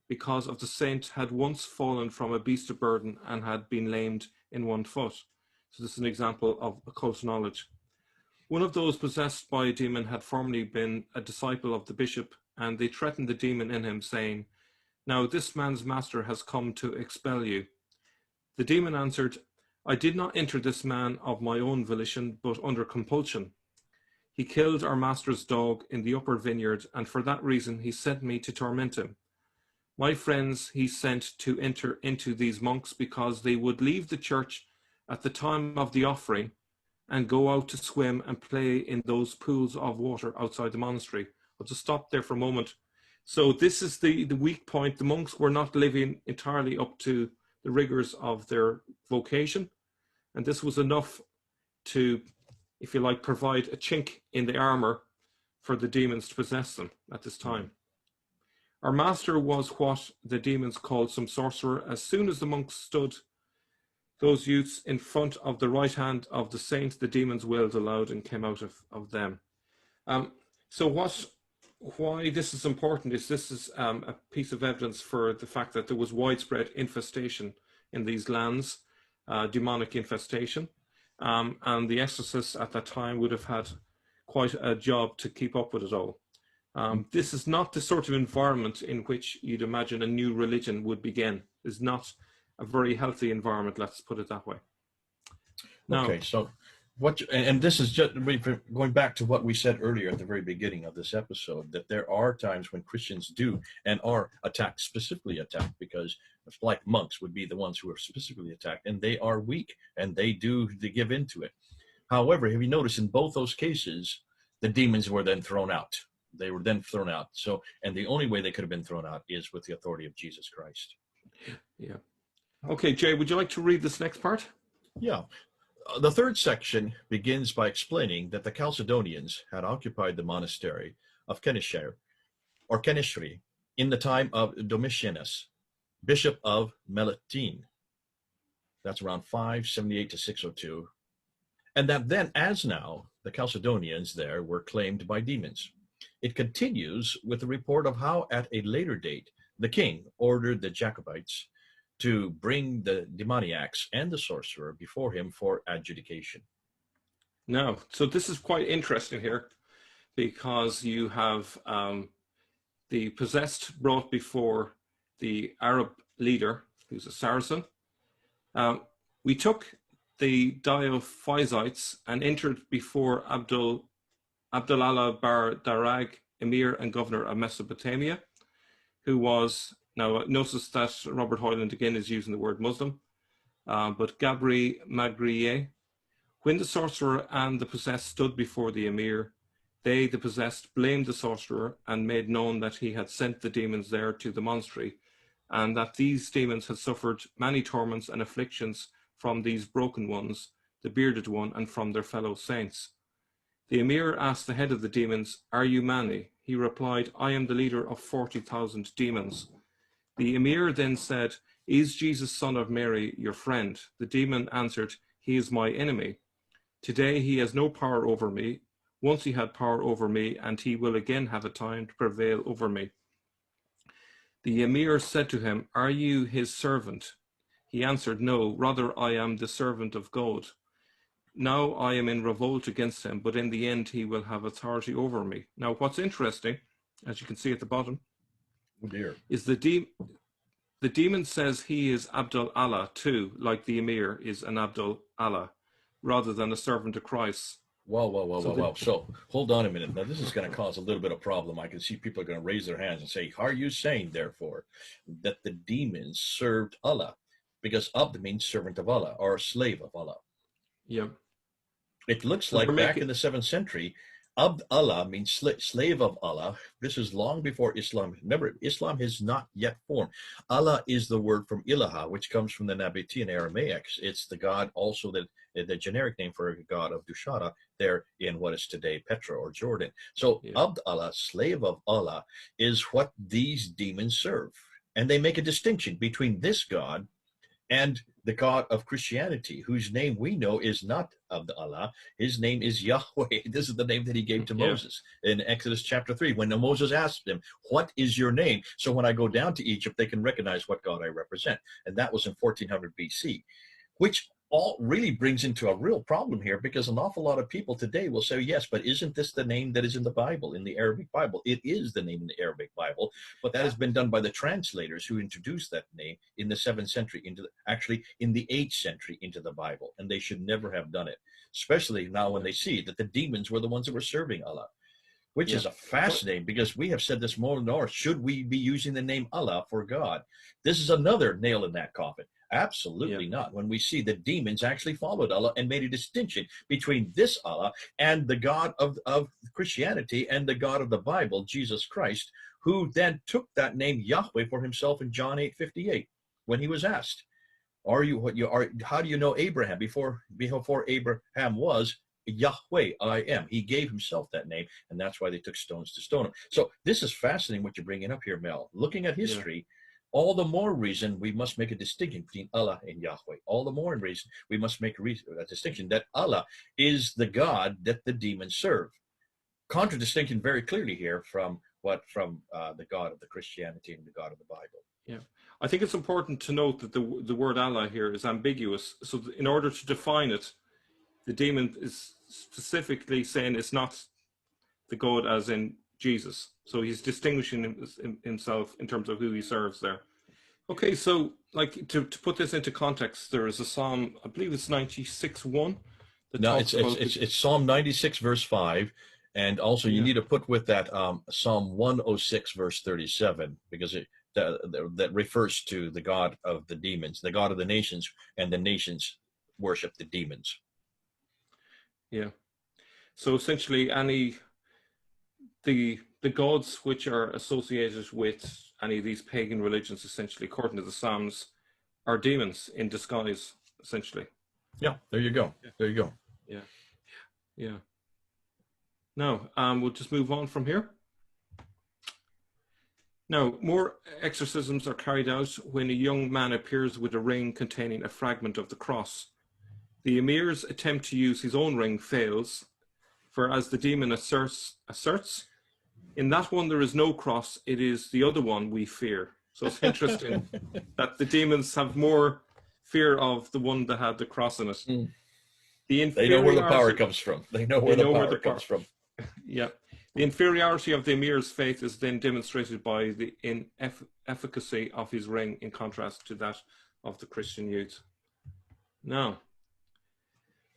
because of the saint had once fallen from a beast of burden and had been lamed in one foot. So this is an example of occult knowledge. One of those possessed by a demon had formerly been a disciple of the bishop, and they threatened the demon in him, saying, "Now this man's master has come to expel you." The demon answered, "I did not enter this man of my own volition, but under compulsion. He killed our master's dog in the upper vineyard, and for that reason he sent me to torment him. My friends he sent to enter into these monks because they would leave the church at the time of the offering and go out to swim and play in those pools of water outside the monastery." I'll just stop there for a moment. So this is the weak point. The monks were not living entirely up to the rigors of their vocation, and this was enough to, if you like, provide a chink in the armor for the demons to possess them at this time. Our master was what the demons called some sorcerer. As soon as the monks stood, those youths, in front of the right hand of the saint, the demons wailed aloud and came out of them. So why this is important is this is a piece of evidence for the fact that there was widespread infestation in these lands, demonic infestation. And the exorcists at that time would have had quite a job to keep up with it all. This is not the sort of environment in which you'd imagine a new religion would begin. It's not a very healthy environment, let's put it that way. Now, okay, so and this is just going back to what we said earlier at the very beginning of this episode, that there are times when Christians do and are attacked, specifically attacked, because like monks would be the ones who are specifically attacked, and they are weak and they give into it. However, have you noticed in both those cases, the demons were then thrown out. They were then thrown out. So, and the only way they could have been thrown out is with the authority of Jesus Christ. Yeah. Okay, Jay, would you like to read this next part? Yeah. The third section begins by explaining that the Chalcedonians had occupied the monastery of Kenishre in the time of Domitianus, bishop of Melitene. That's around 578 to 602. And that then, as now, the Chalcedonians there were claimed by demons. It continues with the report of how, at a later date, the king ordered the Jacobites to bring the demoniacs and the sorcerer before him for adjudication. Now, so this is quite interesting here, because you have the possessed brought before the Arab leader, who's a Saracen. We took the Diophysites and entered before Abdullah bar Darag, emir and governor of Mesopotamia, who was, now notice that Robert Hoyland again is using the word Muslim, but Gabri Magriye. When the sorcerer and the possessed stood before the emir, they, the possessed, blamed the sorcerer and made known that he had sent the demons there to the monastery, and that these demons had suffered many torments and afflictions from these broken ones, the bearded one, and from their fellow saints. The emir asked the head of the demons, "Are you many?" He replied, "I am the leader of 40,000 demons." The emir then said, "Is Jesus, son of Mary, your friend?" The demon answered, "He is my enemy. Today he has no power over me. Once he had power over me, and he will again have a time to prevail over me." The emir said to him, "Are you his servant?" He answered, "No, rather I am the servant of God. Now I am in revolt against him, but in the end he will have authority over me." Now what's interesting, as you can see at the bottom, is the demon says he is Abdul Allah too, like the emir is an Abdul Allah, rather than a servant of Christ. Whoa. So hold on a minute. Now this is going to cause a little bit of problem. I can see people are going to raise their hands and say, "Are you saying, therefore, that the demons served Allah?" Because Abd means servant of Allah or slave of Allah. Yeah. It looks like back in the 7th century, Abd Allah means slave of Allah. This is long before Islam. Remember, Islam has not yet formed. Allah is the word from ilaha, which comes from the Nabatean Aramaic. It's the god, also the generic name for a god of Dushara there in what is today Petra or Jordan. So Abd Allah, slave of Allah, is what these demons serve. And they make a distinction between this god and the God of Christianity, whose name we know is not Abd Allah. His name is Yahweh. This is the name that he gave to Moses in Exodus chapter 3, when Moses asked him, "What is your name?" So when I go down to Egypt, they can recognize what God I represent. And that was in 1400 BC, which all really brings into a real problem here, because an awful lot of people today will say, yes, but isn't this the name that is in the Bible, in the Arabic Bible? It is the name in the Arabic Bible, but that has been done by the translators who introduced that name in the 7th century actually in the 8th century into the Bible, and they should never have done it, especially now when they see that the demons were the ones that were serving Allah. Which is a fascinating, because we have said this more and more. Should we be using the name Allah for God? This is another nail in that coffin. Absolutely not. When we see the demons actually followed Allah and made a distinction between this Allah and the God of Christianity and the God of the Bible, Jesus Christ, who then took that name Yahweh for himself in John 8:58 when he was asked, "Are you what you are? How do you know Abraham? Before Abraham was, Yahweh, I am." He gave himself that name, and that's why they took stones to stone him. So this is fascinating what you're bringing up here, Mel. Looking at history, all the more reason we must make a distinction between Allah and Yahweh. All the more reason we must make a distinction that Allah is the God that the demons serve. Contradistinction very clearly here from the God of the Christianity and the God of the Bible. Yeah, I think it's important to note that the word Allah here is ambiguous. So in order to define it, the demon is specifically saying it's not the God as in Jesus. So he's distinguishing himself in terms of who he serves there. Okay, so like to put this into context, there is a Psalm, I believe it's 96:1. No, it's Psalm 96 verse 5, and also you need to put with that Psalm 106 verse 37, because that refers to the God of the demons, the God of the nations, and the nations worship the demons. Yeah. So essentially, the gods which are associated with any of these pagan religions, essentially, according to the Psalms, are demons in disguise, essentially. Yeah, there you go. Yeah. There you go. Yeah. Yeah. Now, we'll just move on from here. Now, more exorcisms are carried out when a young man appears with a ring containing a fragment of the cross. The emir's attempt to use his own ring fails, for as the demon asserts, in that one there is no cross, it is the other one we fear. So it's interesting that the demons have more fear of the one that had the cross in it. Mm. They know where the power comes from. They know where the power comes from. Yeah. The inferiority of the emir's faith is then demonstrated by the inefficacy of his ring in contrast to that of the Christian youth. Now,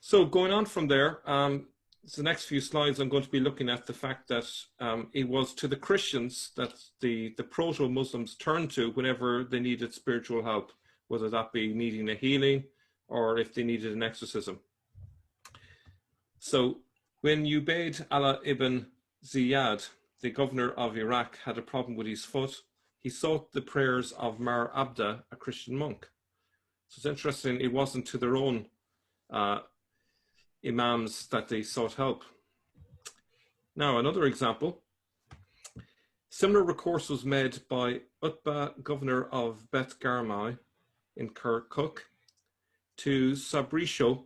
so going on from there, the next few slides I'm going to be looking at the fact that it was to the Christians that the proto-Muslims turned to whenever they needed spiritual help, whether that be needing a healing or if they needed an exorcism. So when Ubayd Allah ibn Ziyad, the governor of Iraq, had a problem with his foot, he sought the prayers of Mar Abda, a Christian monk. So it's interesting, it wasn't to their own imams that they sought help. Now, another example. Similar recourse was made by Utbah, governor of Bet Garmai in Kirkuk, to Sabrisho,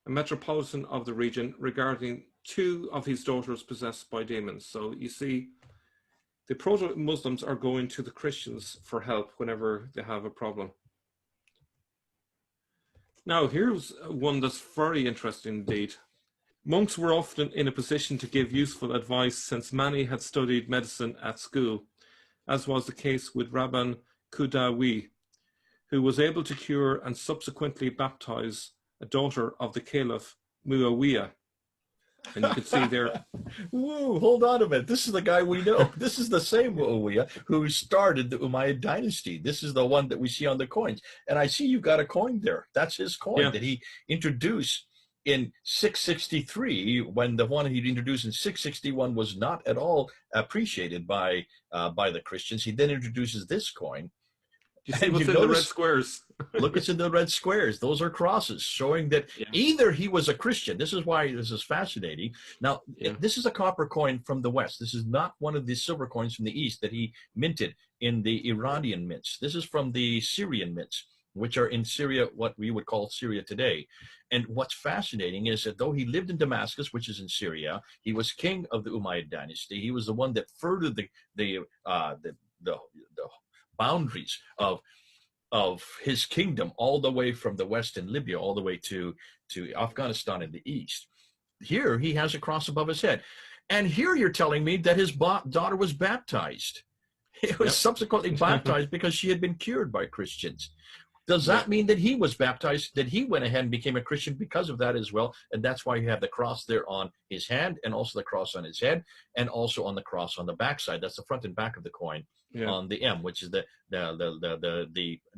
a metropolitan of the region, regarding 2 of his daughters possessed by demons. So you see, the proto-Muslims are going to the Christians for help whenever they have a problem. Now, here's one that's very interesting indeed. Monks were often in a position to give useful advice since many had studied medicine at school, as was the case with Rabban Kudawi, who was able to cure and subsequently baptize a daughter of the Caliph Muawiyah. And you can see there. Whoa, hold on a minute. This is the guy we know. This is the same Muawiyah who started the Umayyad dynasty. This is the one that we see on the coins. And I see you've got a coin there. That's his coin that he introduced in 663, when the one he'd introduced in 661 was not at all appreciated by the Christians. He then introduces this coin. You see what's in the red squares? Look, it's in the red squares. Those are crosses showing that either he was a Christian. This is why this is fascinating. Now, this is a copper coin from the West. This is not one of the silver coins from the East that he minted in the Iranian mints. This is from the Syrian mints, which are in Syria, what we would call Syria today. And what's fascinating is that though he lived in Damascus, which is in Syria, he was king of the Umayyad dynasty. He was the one that furthered the boundaries of of his kingdom, all the way from the west in Libya, all the way to Afghanistan in the east. Here he has a cross above his head. And here you're telling me that his daughter was baptized. It was subsequently baptized because she had been cured by Christians. Does that mean that he was baptized, that he went ahead and became a Christian because of that as well? And that's why you have the cross there on his hand, and also the cross on his head, and also on the cross on the backside. That's the front and back of the coin on the M, which is the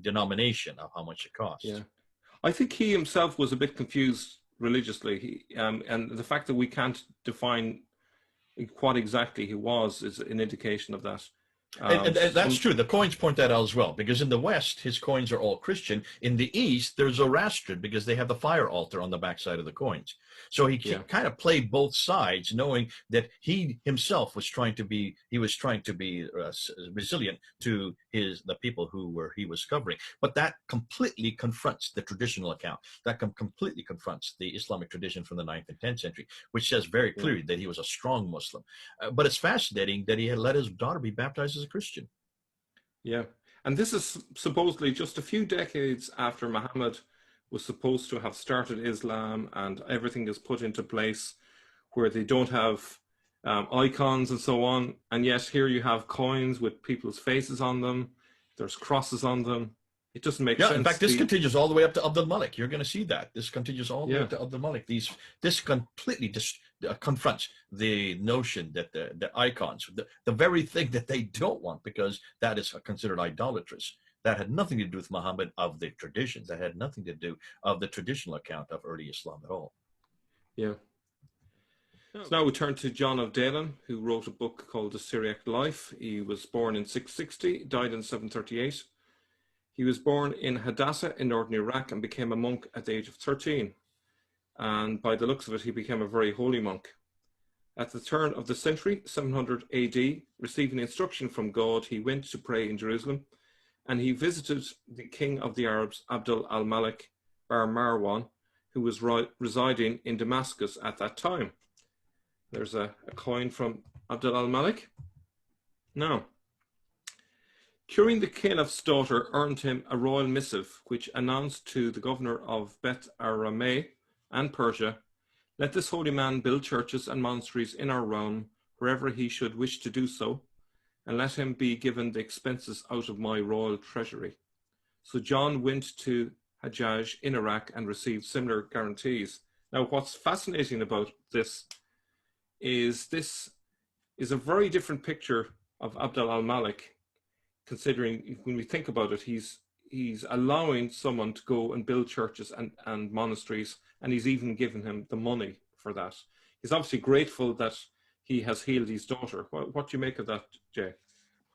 denomination of how much it costs. Yeah, I think he himself was a bit confused religiously, and the fact that we can't define what exactly he was is an indication of that. And that's true. The coins point that out as well, because in the West, his coins are all Christian. In the East, there's Zoroastrian, because they have the fire altar on the backside of the coins. So he kind of played both sides, knowing that he himself was trying to be resilient to the people he was covering. But that completely confronts the traditional account. That completely confronts the Islamic tradition from the 9th and 10th century, which says very clearly that he was a strong Muslim. But it's fascinating that he had let his daughter be baptized as a Christian. Yeah, and this is supposedly just a few decades after Muhammad was supposed to have started Islam, and everything is put into place where they don't have icons and so on, and yet here you have coins with people's faces on them. There's crosses on them. It doesn't make sense. In fact, this continues all the way up to Abdul Malik. You're going to see that. This continues all the way up to Abdul Malik. This completely confronts the notion that the icons, the very thing that they don't want, because that is considered idolatrous. That had nothing to do with Muhammad of the traditions. That had nothing to do of the traditional account of early Islam at all. Yeah. So now we turn to John of Dalem, who wrote a book called The Syriac Life. He was born in 660, died in 738. He was born in Hadassah in northern Iraq and became a monk at the age of 13. And by the looks of it, he became a very holy monk. At the turn of the century, 700 AD, receiving instruction from God, he went to pray in Jerusalem, and he visited the king of the Arabs, Abdul al-Malik Bar Marwan, who was residing in Damascus at that time. There's a coin from Abdul al-Malik. Now, curing the caliph's daughter earned him a royal missive, which announced to the governor of Bet Arameh and Persia, "Let this holy man build churches and monasteries in our realm, wherever he should wish to do so, and let him be given the expenses out of my royal treasury." So John went to Hajjaj in Iraq and received similar guarantees. Now, what's fascinating about this is a very different picture of Abdul al-Malik, considering when we think about it, he's allowing someone to go and build churches and monasteries, and he's even given him the money for that. He's obviously grateful that he has healed his daughter. What do you make of that, Jay?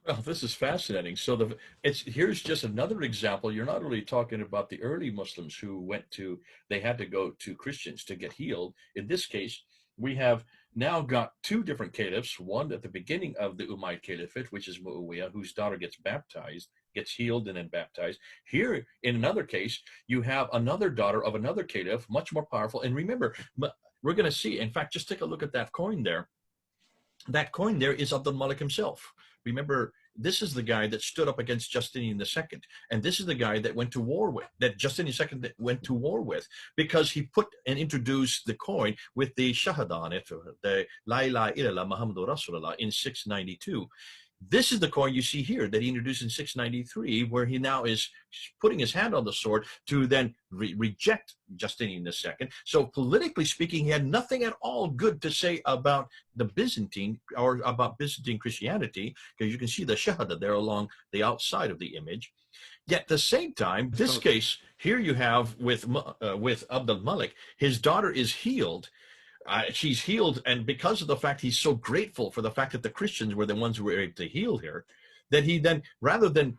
Well, this is fascinating. So here's just another example. You're not really talking about the early Muslims who they had to go to Christians to get healed. In this case, we have now got two different caliphs, one at the beginning of the Umayyad Caliphate, which is Muawiyah, whose daughter gets baptized, gets healed and then baptized. Here, in another case, you have another daughter of another caliph, much more powerful. And remember, we're going to see, in fact, just take a look at that coin there. That coin there is Abdul Malik himself. Remember, this is the guy that stood up against Justinian II. And this is the guy that went to war with, that Justinian II went to war with, because he put and introduced the coin with the Shahada on it, the La ilaha illallah Muhammadur Rasulullah, in 692. This is the coin you see here that he introduced in 693, where he now is putting his hand on the sword to then reject Justinian II. So politically speaking, he had nothing at all good to say about the Byzantine or about Byzantine Christianity, because you can see the Shahada there along the outside of the image. Yet at the same time, this case here you have with Abdul Malik, his daughter is healed. She's healed, and because of the fact he's so grateful for the fact that the Christians were the ones who were able to heal her, that he then, rather than,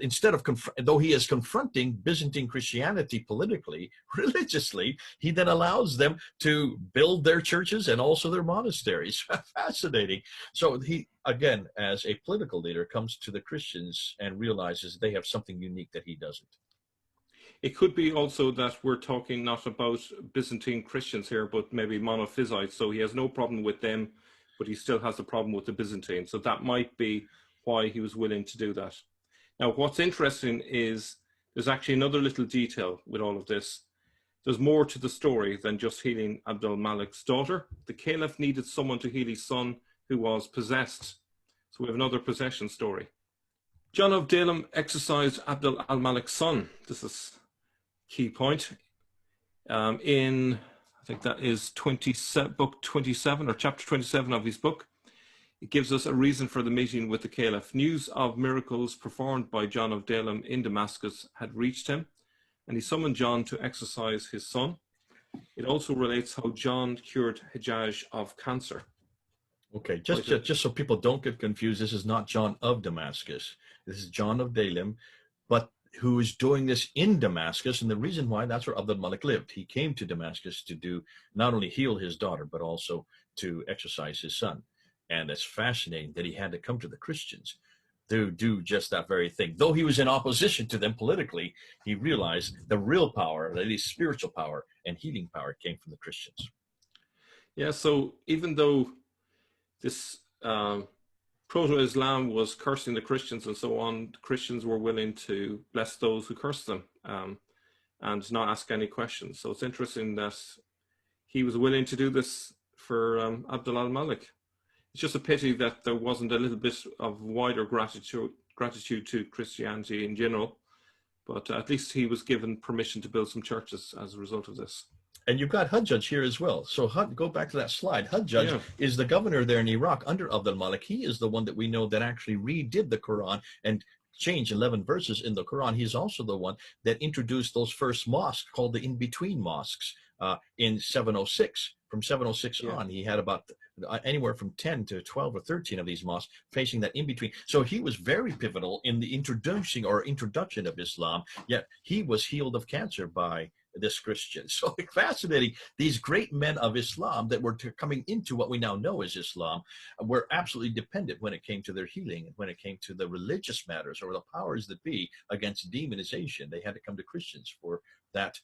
instead of, though he is confronting Byzantine Christianity politically, religiously, he then allows them to build their churches and also their monasteries. Fascinating. So he, again, as a political leader, comes to the Christians and realizes they have something unique that he doesn't. It could be also that we're talking not about Byzantine Christians here, but maybe monophysites. So he has no problem with them, but he still has a problem with the Byzantine. So that might be why he was willing to do that. Now, what's interesting is There's actually another little detail with all of this. There's more to the story than just healing Abdul Malik's daughter. The caliph needed someone to heal his son who was possessed. So we have another possession story. John of Dalem exorcised Abdul al-Malik's son. This is a key point. In, I think that is book 27 or chapter 27 of his book. It gives us a reason for the meeting with the caliph. News of miracles performed by John of Dalem in Damascus had reached him, and he summoned John to exorcise his son. It also relates how John cured Hajjaj of cancer. Okay, just so people don't get confused, this is not John of Damascus. This is John of Dalem, but who is doing this in Damascus, and the reason why, that's where Abdul Malik lived. He came to Damascus to do, not only heal his daughter, but also to exorcise his son. And it's fascinating that he had to come to the Christians to do just that very thing. Though he was in opposition to them politically, he realized the real power, at least spiritual power and healing power, came from the Christians. Yeah, so even though this Proto-Islam was cursing the Christians and so on, the Christians were willing to bless those who cursed them and not ask any questions. So it's interesting that he was willing to do this for Abdul al-Malik. It's just a pity that there wasn't a little bit of wider gratitude to Christianity in general, but at least he was given permission to build some churches as a result of this. And you've got Hajjaj here as well. So go back to that slide. Hajjaj is the governor there in Iraq under Abdul Malik. He is the one that we know that actually redid the Quran and changed 11 verses in the Quran. He's also the one that introduced those first mosques called the in-between mosques in 706. From 706 on, he had about anywhere from 10 to 12 or 13 of these mosques facing that in between. So he was very pivotal in the introduction of Islam, yet he was healed of cancer by this Christian. So fascinating. These great men of Islam that were coming into what we now know as Islam were absolutely dependent when it came to their healing and when it came to the religious matters or the powers that be against demonization. They had to come to Christians for that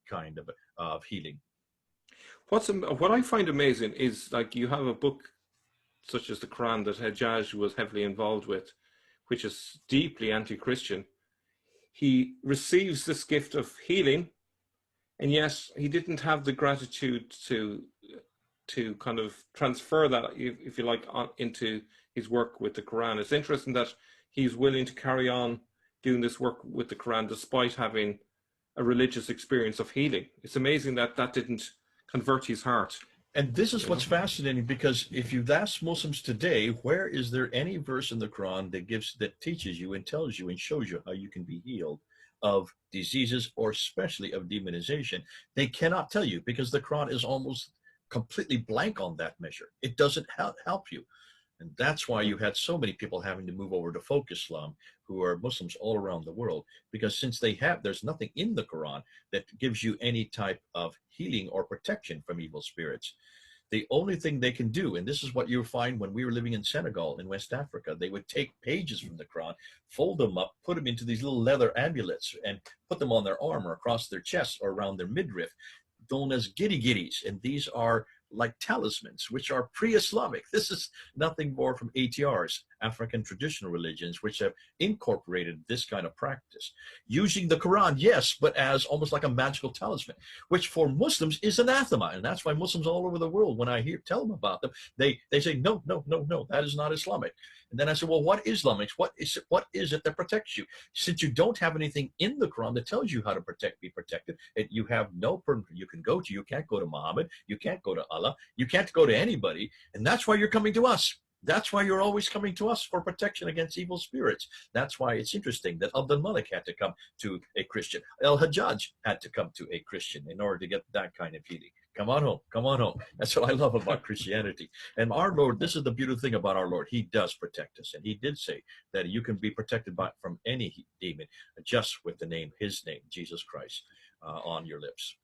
kind of healing. What I find amazing is, like, you have a book such as the Quran that Hajjaj was heavily involved with, which is deeply anti-Christian. He receives this gift of healing, and yet he didn't have the gratitude to kind of transfer that, if you like, into his work with the Quran. It's interesting that he's willing to carry on doing this work with the Quran despite having a religious experience of healing. It's amazing that that didn't convert his heart. And this is what's fascinating, because if you've asked Muslims today, where is there any verse in the Quran that teaches you and tells you and shows you how you can be healed of diseases, or especially of demonization? They cannot tell you, because the Quran is almost completely blank on that measure. It doesn't help you. And that's why you had so many people having to move over to folk Islam, who are Muslims all around the world, because since there's nothing in the Quran that gives you any type of healing or protection from evil spirits. The only thing they can do, and this is what you'll find when we were living in Senegal in West Africa, they would take pages from the Quran, fold them up, put them into these little leather amulets, and put them on their arm or across their chest or around their midriff, known as giddy-giddies. And these are like talismans, which are pre-Islamic. This is nothing more from ATRs, African traditional religions, which have incorporated this kind of practice. Using the Quran, yes, but as almost like a magical talisman, which for Muslims is anathema. And that's why Muslims all over the world, when I tell them about them, they say, no, that is not Islamic. And then I say, well, what is Islamic? What is it that protects you? Since you don't have anything in the Quran that tells you how to be protected, and you have no person you can go to. You can't go to Muhammad. You can't go to Allah. You can't go to anybody. And that's why you're coming to us. That's why you're always coming to us for protection against evil spirits. That's why it's interesting that Abdul Malik had to come to a Christian. Al-Hajjaj had to come to a Christian in order to get that kind of healing. Come on home. Come on home. That's what I love about Christianity. And our Lord, this is the beautiful thing about our Lord. He does protect us. And he did say that you can be protected from any demon just with his name, Jesus Christ, on your lips.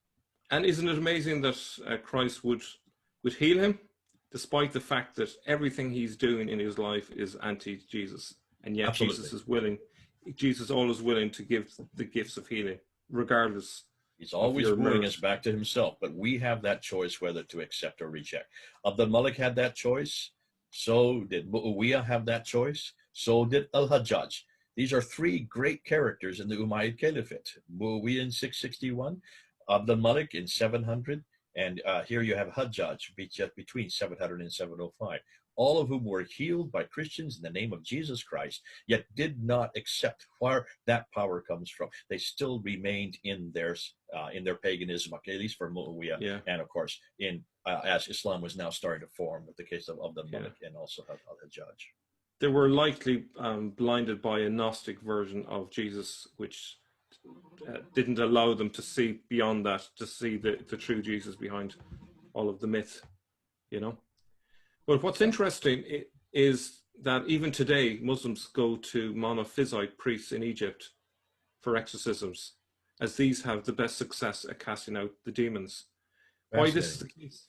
And isn't it amazing that Christ would heal him, despite the fact that everything he's doing in his life is anti-Jesus? And yet Absolutely. Jesus always willing to give the gifts of healing, regardless. He's always wooing us back to himself, but we have that choice whether to accept or reject. Abdul Malik had that choice. So did Muawiyah have that choice. So did Al-Hajjaj. These are three great characters in the Umayyad Caliphate. Muawiyah in 661, Abd al-Malik in 700, and here you have Hajjaj between 700 and 705, all of whom were healed by Christians in the name of Jesus Christ, yet did not accept where that power comes from. They still remained in their paganism, okay, at least for Muawiyah, Yeah. and of course in as Islam was now starting to form, with the case of Abd al-Malik and also Hajjaj. They were likely blinded by a Gnostic version of Jesus, which didn't allow them to see beyond that, to see the true Jesus behind all of the myth, you know. But what's interesting is that even today, Muslims go to monophysite priests in Egypt for exorcisms, as these have the best success at casting out the demons. Why this is the case?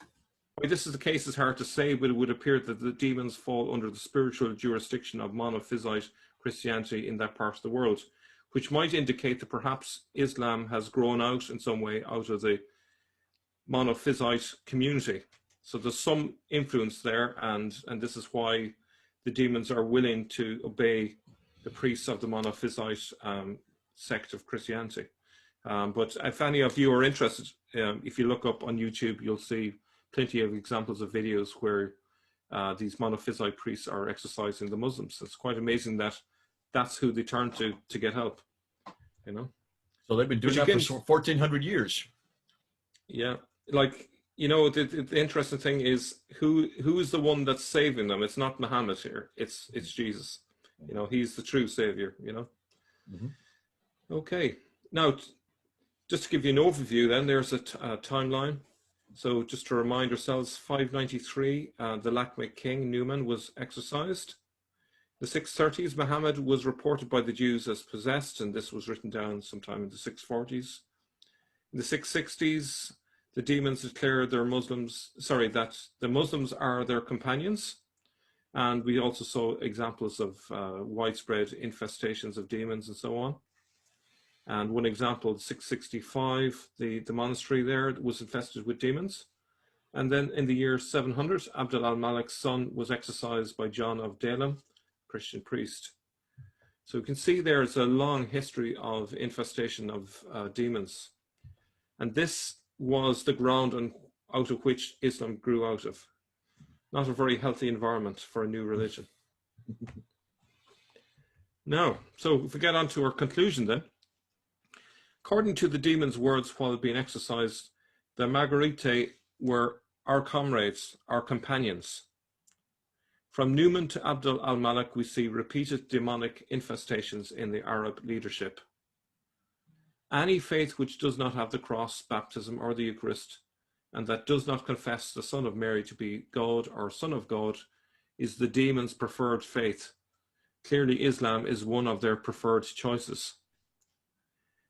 Why this is the case is hard to say, but it would appear that the demons fall under the spiritual jurisdiction of monophysite Christianity in that part of the world, which might indicate that perhaps Islam has grown out in some way out of the monophysite community. So there's some influence there, and this is why the demons are willing to obey the priests of the monophysite sect of Christianity. But if any of you are interested, if you look up on YouTube, you'll see plenty of examples of videos where these monophysite priests are exorcising the Muslims. It's quite amazing that that's who they turn to get help, you know. So they've been doing that for 1,400 years. Yeah, like, you know, the interesting thing is who is the one that's saving them? It's not Muhammad here. It's Jesus. You know, he's the true savior. You know. Mm-hmm. Okay, now just to give you an overview, then there's a timeline. So just to remind ourselves, 593, the Lakhmid king Numan was exorcised. The 630s, Muhammad was reported by the Jews as possessed, and this was written down sometime in the 640s. In the 660s, the demons declared that the Muslims are their companions. And we also saw examples of widespread infestations of demons and so on. And one example, 665, the monastery there was infested with demons. And then in the year 700, Abd al-Malik's son was exorcised by John of Dalem, Christian priest. So you can see there's a long history of infestation of demons. And this was the ground out of which Islam grew out of. Not a very healthy environment for a new religion. Now, so if we get on to our conclusion then. According to the demon's words while being exorcised, the Margarite were our comrades, our companions. From Numan to Abd al-Malik, we see repeated demonic infestations in the Arab leadership. Any faith which does not have the cross, baptism, or the Eucharist, and that does not confess the Son of Mary to be God or Son of God, is the demon's preferred faith. Clearly, Islam is one of their preferred choices.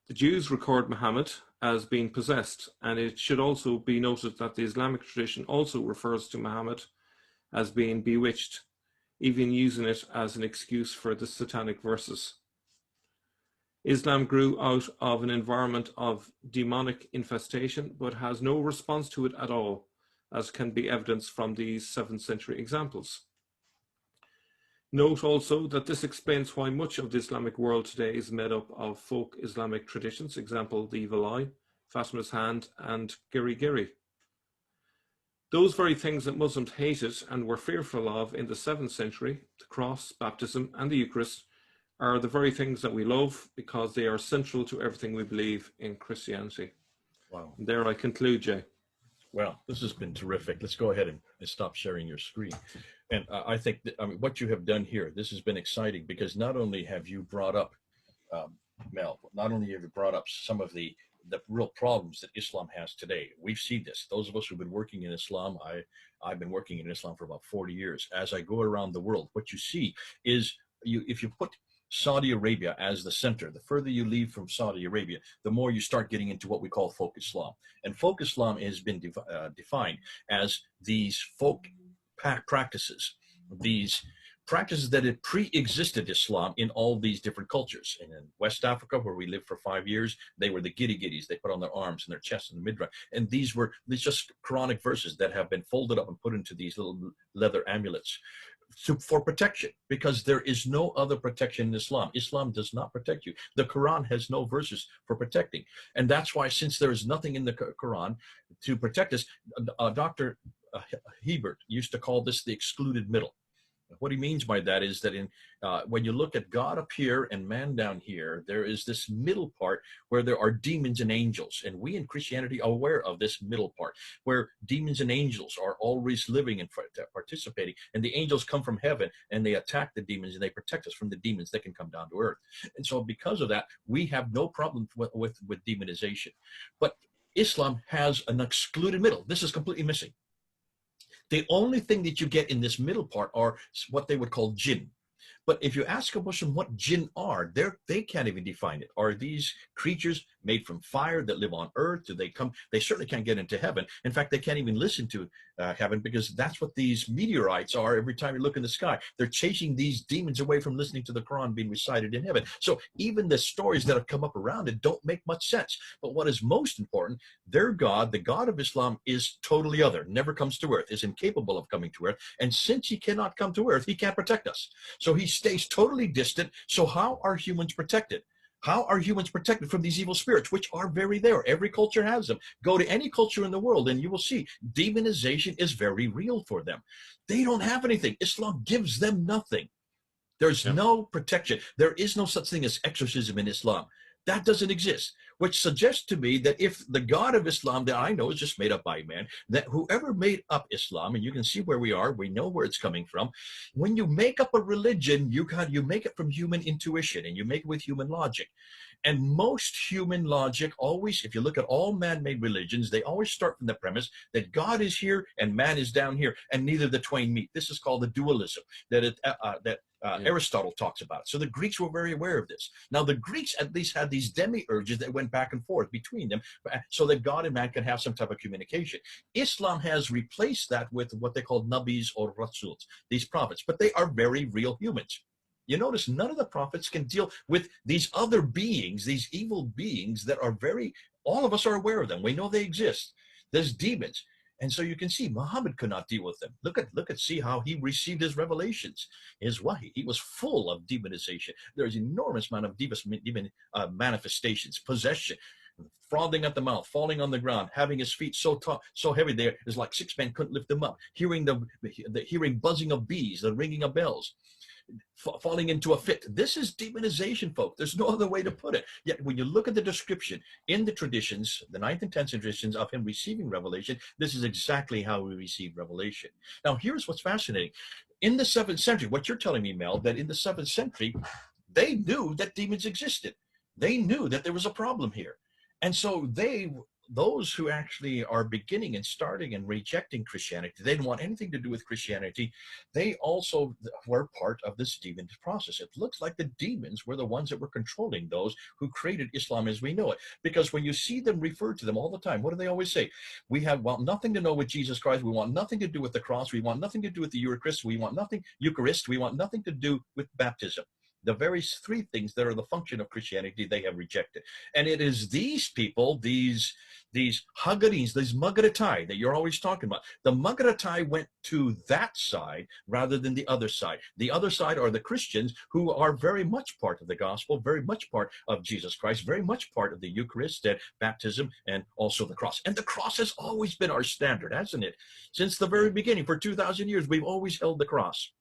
The Jews record Muhammad as being possessed, and it should also be noted that the Islamic tradition also refers to Muhammad as being bewitched, even using it as an excuse for the satanic verses. Islam grew out of an environment of demonic infestation, but has no response to it at all, as can be evidenced from these 7th century examples. Note also that this explains why much of the Islamic world today is made up of folk Islamic traditions, example, the evil eye, Fatima's hand, and Giri Giri. Those very things that Muslims hated and were fearful of in the 7th century, the cross, baptism, and the Eucharist, are the very things that we love because they are central to everything we believe in Christianity. Wow. And there I conclude, Jay. Well, this has been terrific. Let's go ahead and stop sharing your screen. And I think that, what you have done here, this has been exciting because not only have you brought up, Mel, not only have you brought up some of the real problems that Islam has today. We've seen this. Those of us who've been working in Islam, I've been working in Islam for about 40 years. As I go around the world, what you see is if you put Saudi Arabia as the center, the further you leave from Saudi Arabia, the more you start getting into what we call folk Islam. And folk Islam has been defined as these folk practices, these practices that had pre-existed Islam in all these different cultures. And in West Africa, where we lived for 5 years, they were the giddy-giddies. They put on their arms and their chests and the midriff. And these were just Quranic verses that have been folded up and put into these little leather amulets. for protection, because there is no other protection in Islam. Islam does not protect you. The Quran has no verses for protecting. And that's why, since there is nothing in the Quran to protect us, Dr. Hebert used to call this the excluded middle. What he means by that is that when you look at God up here and man down here, there is this middle part where there are demons and angels. And we in Christianity are aware of this middle part where demons and angels are always living and participating. And the angels come from heaven and they attack the demons and they protect us from the demons that can come down to earth. And so because of that, we have no problem with demonization. But Islam has an excluded middle. This is completely missing. The only thing that you get in this middle part are what they would call jinn. But if you ask a Muslim what jinn are, they can't even define it. Are these creatures made from fire that live on earth? Do they come? They certainly can't get into heaven. In fact, they can't even listen to heaven, because that's what these meteorites are. Every time you look in the sky, they're chasing these demons away from listening to the Quran being recited in heaven. So even the stories that have come up around it don't make much sense. But what is most important, their God, the God of Islam, is totally other, never comes to earth, is incapable of coming to earth. And since he cannot come to earth, he can't protect us. So he stays totally distant. So how are humans protected? How are humans protected from these evil spirits, which are very there? Every culture has them. Go to any culture in the world and you will see demonization is very real for them. They don't have anything. Islam gives them nothing. There's no protection. There is no such thing as exorcism in Islam. That doesn't exist, which suggests to me that if the God of Islam that I know is just made up by man, that whoever made up Islam, and you can see where we are, we know where it's coming from. When you make up a religion, you make it from human intuition and you make it with human logic. And most human logic always, if you look at all man-made religions, they always start from the premise that God is here and man is down here, and neither the twain meet. This is called the dualism that Aristotle talks about. So the Greeks were very aware of this. Now the Greeks at least had these demiurges that went back and forth between them so that God and man can have some type of communication. Islam has replaced that with what they call nabis or rasuls, these prophets, but they are very real humans. You notice none of the prophets can deal with these other beings, these evil beings that are all of us are aware of them. We know they exist. There's demons. And so you can see Muhammad could not deal with them. See how he received his revelations, his wahi. He was full of demonization. There's enormous amount of demon manifestations, possession, frothing at the mouth, falling on the ground, having his feet so heavy there, it's like 6 men couldn't lift them up. Hearing hearing buzzing of bees, the ringing of bells. Falling into a fit. This is demonization, folks. There's no other way to put it. Yet when you look at the description in the traditions, the 9th and 10th traditions of him receiving revelation, this is exactly how he received revelation. Now, here's what's fascinating. In the 7th century, what you're telling me, Mel, that in the 7th century, they knew that demons existed. They knew that there was a problem here. And so those who actually are beginning and starting and rejecting Christianity, they didn't want anything to do with Christianity. They also were part of this demon process. It looks like the demons were the ones that were controlling those who created Islam as we know it. Because when you see them refer to them all the time, what do they always say? We want nothing to know with Jesus Christ. We want nothing to do with the cross. We want nothing to do with the Eucharist. We want nothing to do with baptism. The very 3 things that are the function of Christianity, they have rejected. And it is these people, these Haggarins, these Mugharatai that you're always talking about. The Mugharatai went to that side rather than the other side. The other side are the Christians, who are very much part of the gospel, very much part of Jesus Christ, very much part of the Eucharist and baptism, and also the cross. And the cross has always been our standard, hasn't it? Since the very beginning, for 2,000 years, we've always held the cross.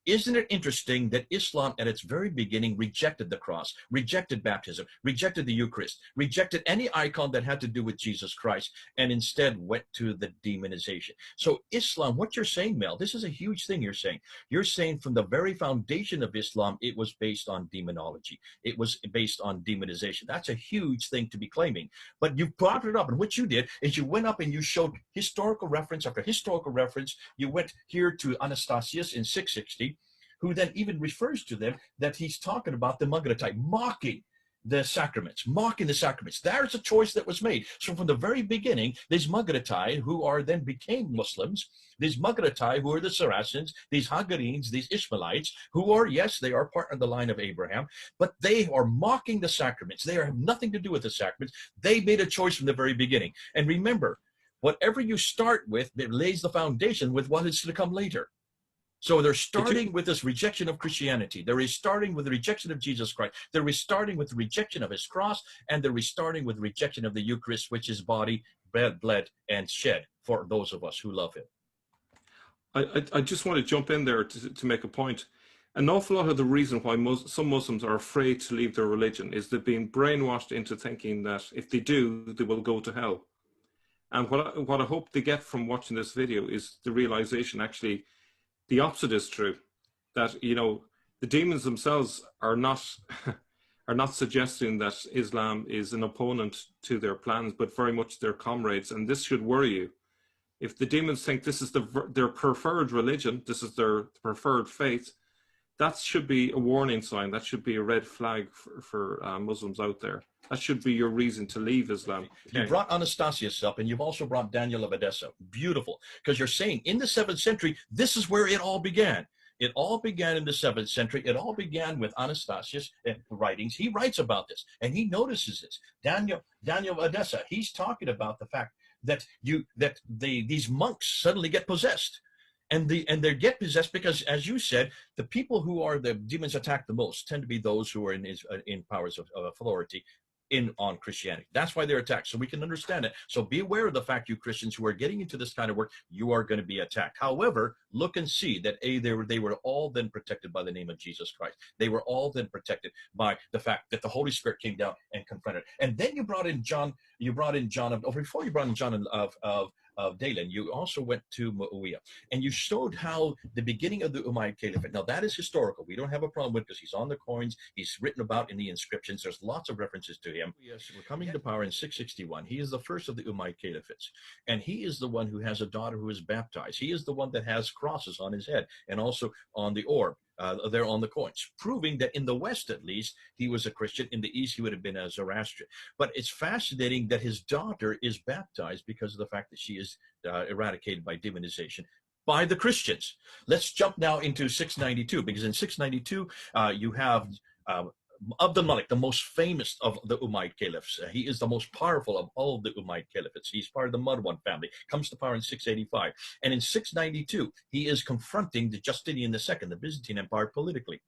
Isn't it interesting that Islam at its very beginning rejected the cross, rejected baptism, rejected the Eucharist, rejected any icon that had to do with Jesus Christ, and instead went to the demonization? So Islam, what you're saying, Mel, this is a huge thing you're saying. You're saying from the very foundation of Islam, it was based on demonology. It was based on demonization. That's a huge thing to be claiming. But you brought it up, and what you did is you went up and you showed historical reference after historical reference. You went here to Anastasius in 660, who then even refers to them that he's talking about the Mugharatai, mocking the sacraments. There's a choice that was made. So from the very beginning, these Mugharatai, who then became Muslims, these Mugharatai, who are the Saracens, these Haggarins, these Ishmaelites, who are, yes, they are part of the line of Abraham, but they are mocking the sacraments. They have nothing to do with the sacraments. They made a choice from the very beginning. And remember, whatever you start with, it lays the foundation with what is to come later. So they're starting with this rejection of Christianity. They're restarting with the rejection of Jesus Christ. They're restarting with the rejection of his cross, and they're restarting with rejection of the Eucharist, which is body, bled, and shed for those of us who love him. I just want to jump in there to make a point. An awful lot of the reason why some Muslims are afraid to leave their religion is they're being brainwashed into thinking that if they do, they will go to hell. And what I hope they get from watching this video is the realization, actually, the opposite is true. That, you know, the demons themselves are not are not suggesting that Islam is an opponent to their plans, but very much their comrades. And this should worry you. If the demons think this is their preferred religion, this is their preferred faith, that should be a warning sign. That should be a red flag for Muslims out there. That should be your reason to leave Islam. You brought Anastasius up, and you've also brought Daniel of Edessa. Beautiful. Because you're saying in the 7th century, this is where it all began. It all began in the 7th century. It all began with Anastasius' writings. He writes about this, and he notices this. Daniel of Edessa, he's talking about the fact that these monks suddenly get possessed. And they get possessed because, as you said, the people who are the demons attack the most tend to be those who are in powers of authority on Christianity. That's why they're attacked. So we can understand it. So be aware of the fact, you Christians who are getting into this kind of work, you are going to be attacked. However, look and see that they were all then protected by the name of Jesus Christ. They were all then protected by the fact that the Holy Spirit came down and confronted. And then you brought in John. Before you brought in John of Dalen, you also went to Muawiyah, and you showed how the beginning of the Umayyad Caliphate. Now that is historical. We don't have a problem with, because he's on the coins. He's written about in the inscriptions. There's lots of references to him. Yes, we're coming to power in 661. He is the first of the Umayyad Caliphates, and he is the one who has a daughter who is baptized. He is the one that has crosses on his head and also on the orb. There on the coins, proving that in the West, at least, he was a Christian. In the East, he would have been a Zoroastrian. But it's fascinating that his daughter is baptized because of the fact that she is eradicated by demonization by the Christians. Let's jump now into 692, because in 692, you have Abd al-Malik, the most famous of the Umayyad caliphs. He is the most powerful of all the Umayyad caliphates. He's part of the Marwan family, comes to power in 685. And in 692, he is confronting the Justinian II, the Byzantine Empire, politically.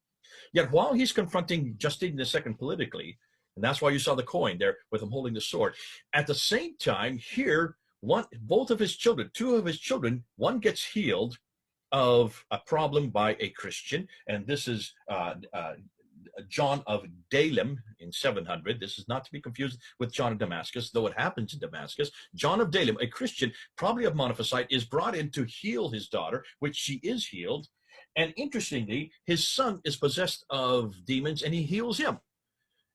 Yet while he's confronting Justinian II politically, and that's why you saw the coin there with him holding the sword, at the same time, here, two of his children, one gets healed of a problem by a Christian, and this is John of Dalem in 700. This is not to be confused with John of Damascus, though it happens in Damascus. John of Dalem, a Christian, probably of Monophysite, is brought in to heal his daughter, which she is healed. And interestingly, his son is possessed of demons, and he heals him.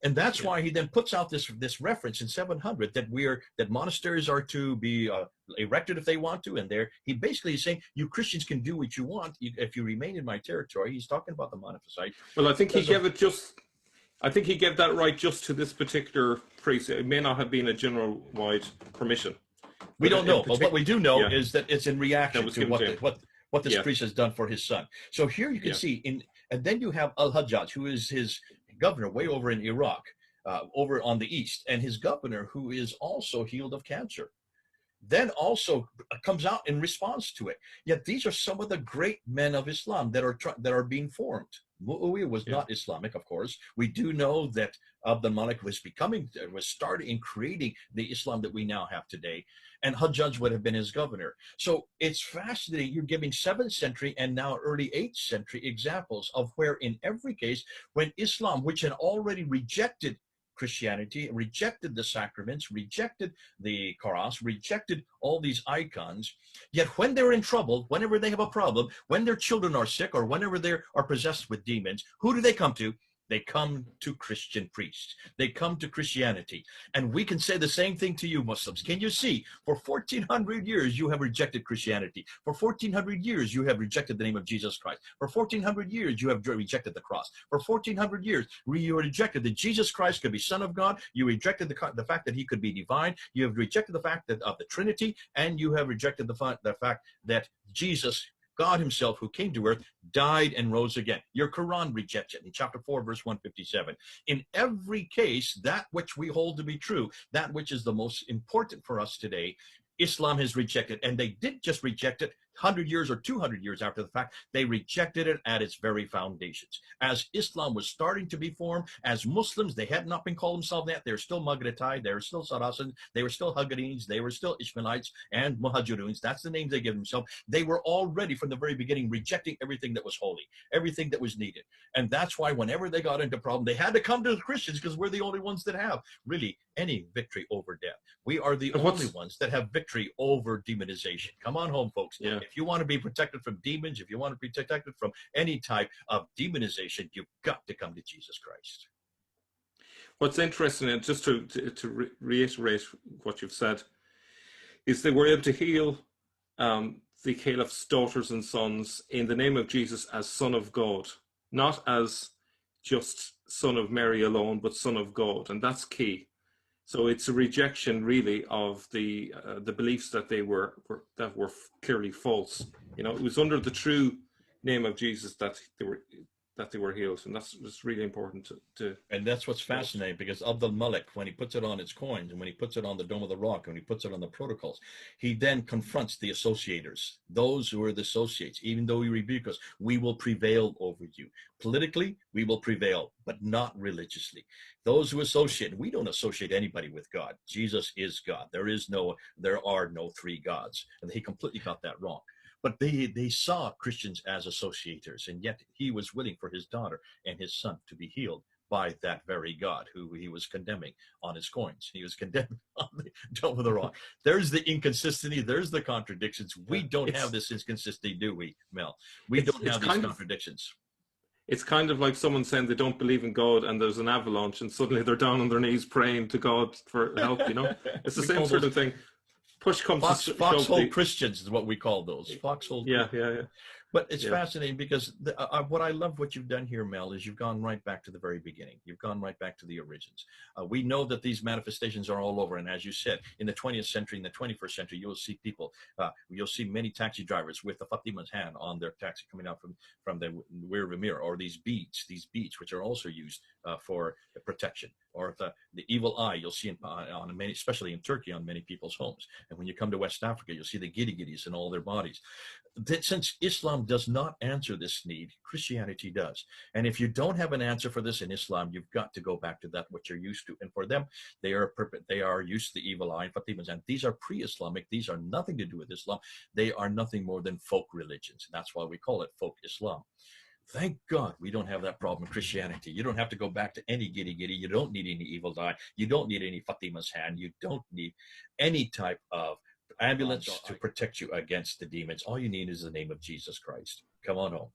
And that's why he then puts out this reference in 700 that monasteries are to be erected if they want to. And he basically is saying, you Christians can do what you want if you remain in my territory. He's talking about the Monophysite. Well, I think he gave that right just to this particular priest. It may not have been a general-wide permission. We don't know, but what we do know is that it's in reaction to what this priest has done for his son. So here you can see, and then you have Al-Hajjaj, who is his governor way over in Iraq, over on the east, and his governor, who is also healed of cancer, then also comes out in response to it. Yet these are some of the great men of Islam that are being formed. Muawiyah was not Islamic, of course. We do know that Abd al-Malik was starting in creating the Islam that we now have today, and Hajjaj would have been his governor. So it's fascinating. You're giving 7th century and now early 8th century examples of where, in every case, when Islam, which had already rejected Christianity, rejected the sacraments, rejected the Quran, rejected all these icons, yet when they're in trouble, whenever they have a problem, when their children are sick, or whenever they are possessed with demons, who do they come to? They come to Christian priests. They come to Christianity. And we can say the same thing to you, Muslims. Can you see? For 1,400 years, you have rejected Christianity. For 1,400 years, you have rejected the name of Jesus Christ. For 1,400 years, you have rejected the cross. For 1,400 years, you rejected that Jesus Christ could be Son of God. You rejected the fact that he could be divine. You have rejected the fact of the Trinity. And you have rejected the fact that Jesus, God himself, who came to earth, died and rose again. Your Quran rejects it in chapter 4, verse 157. In every case, that which we hold to be true, that which is the most important for us today, Islam has rejected. And they did just reject it. 100 years or 200 years after the fact, they rejected it at its very foundations. As Islam was starting to be formed, as Muslims, they had not been called themselves that. They were still Maghritai, they were still Saracens, they were still Hagarenes, they were still Ishmaelites and Muhajiruns. That's the names they give themselves. They were already from the very beginning rejecting everything that was holy, everything that was needed. And that's why whenever they got into problem, they had to come to the Christians, because we're the only ones that have really any victory over death. We are the only ones that have victory over demonization. Come on home, folks. Yeah. If you want to be protected from demons, if you want to be protected from any type of demonization, you've got to come to Jesus Christ. What's interesting, and just to reiterate what you've said, is they were able to heal the caliph's daughters and sons in the name of Jesus as Son of God, not as just Son of Mary alone, but Son of God, and that's key. So it's a rejection, really, of the beliefs that were clearly false. You know, it was under the true name of Jesus that they were healed, and that's really important to. And that's what's fascinating, because of the Malik, when he puts it on its coins, and when he puts it on the Dome of the Rock, and when he puts it on the protocols, he then confronts the associators, those who are the associates. Even though you rebuke us, we will prevail over you. Politically, we will prevail, but not religiously. Those who associate, we don't associate anybody with God. Jesus is God. There are no three gods. And he completely got that wrong. But they saw Christians as associators, and yet he was willing for his daughter and his son to be healed by that very God who he was condemning on his coins. He was condemned on the Dome of the Rock. There's the inconsistency. There's the contradictions. We don't have this inconsistency, do we, Mel? We don't have these contradictions. It's kind of like someone saying they don't believe in God, and there's an avalanche, and suddenly they're down on their knees praying to God for help, you know? It's the same sort of thing. Push comes to foxhole Christians is what we call those. Foxhole. Yeah. But it's fascinating, because what I love what you've done here, Mel, is you've gone right back to the very beginning. You've gone right back to the origins. We know that these manifestations are all over. And as you said, in the 20th century, in the 21st century, you'll see people, you'll see many taxi drivers with the Fatima's hand on their taxi coming out from the rear mirror, or these beads, which are also used for protection, or the evil eye you'll see on many, especially in Turkey, on many people's homes. And when you come to West Africa, you'll see the giddy-giddies in all their bodies. Since Islam does not answer this need, Christianity does. And if you don't have an answer for this in Islam, you've got to go back to that, what you're used to. And for them, they are used to the evil eye and Fatimas. And these are pre-Islamic. These are nothing to do with Islam. They are nothing more than folk religions. And that's why we call it folk Islam. Thank God we don't have that problem in Christianity. You don't have to go back to any giddy-giddy. You don't need any evil eye. You don't need any Fatima's hand. You don't need any type of ambulance to protect you against the demons. All you need is the name of Jesus Christ. Come on home.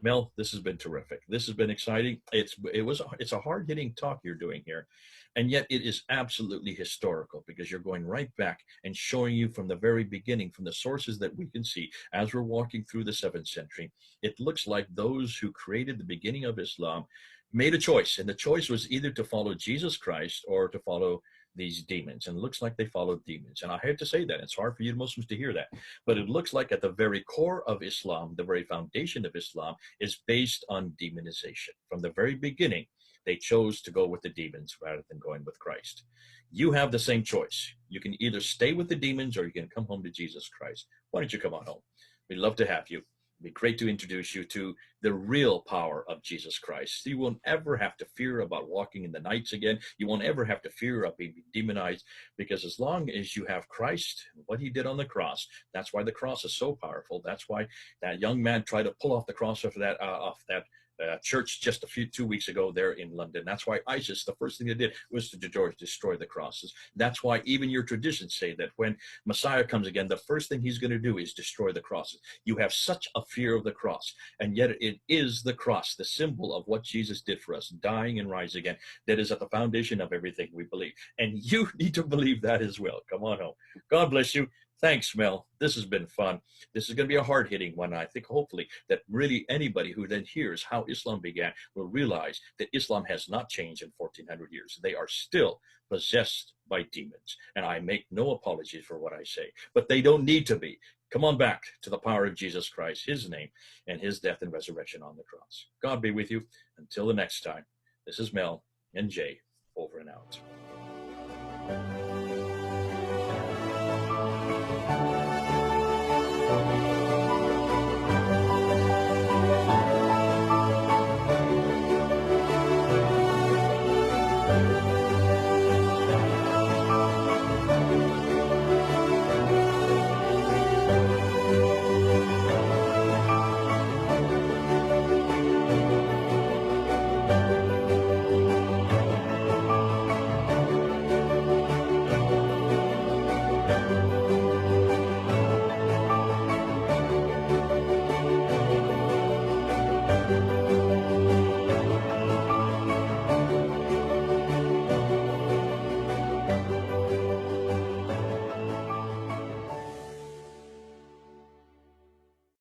Mel, this has been terrific. This has been exciting. It's a hard-hitting talk you're doing here, and yet it is absolutely historical, because you're going right back and showing you from the very beginning, from the sources that we can see as we're walking through the 7th century. It looks like those who created the beginning of Islam made a choice, and the choice was either to follow Jesus Christ or to follow these demons. And it looks like they followed demons. And I hate to say that. It's hard for you Muslims to hear that. But it looks like at the very core of Islam, the very foundation of Islam, is based on demonization. From the very beginning, they chose to go with the demons rather than going with Christ. You have the same choice. You can either stay with the demons, or you can come home to Jesus Christ. Why don't you come on home? We'd love to have you. It'd be great to introduce you to the real power of Jesus Christ. You won't ever have to fear about walking in the nights again. You won't ever have to fear of being demonized, because as long as you have Christ, what he did on the cross, that's why the cross is so powerful. That's why that young man tried to pull off the cross off that church just 2 weeks ago there in London. That's why ISIS, the first thing they did was to destroy the crosses. That's why even your traditions say that when Messiah comes again, the first thing he's going to do is destroy the crosses. You have such a fear of the cross, and yet it is the cross, the symbol of what Jesus did for us, dying and rising again, that is at the foundation of everything we believe. And you need to believe that as well. Come on home. God bless you. Thanks, Mel. This has been fun. This is going to be a hard-hitting one. I think hopefully that really anybody who then hears how Islam began will realize that Islam has not changed in 1400 years. They are still possessed by demons. And I make no apologies for what I say, but they don't need to be. Come on back to the power of Jesus Christ, his name, and his death and resurrection on the cross. God be with you. Until the next time, this is Mel and Jay, over and out.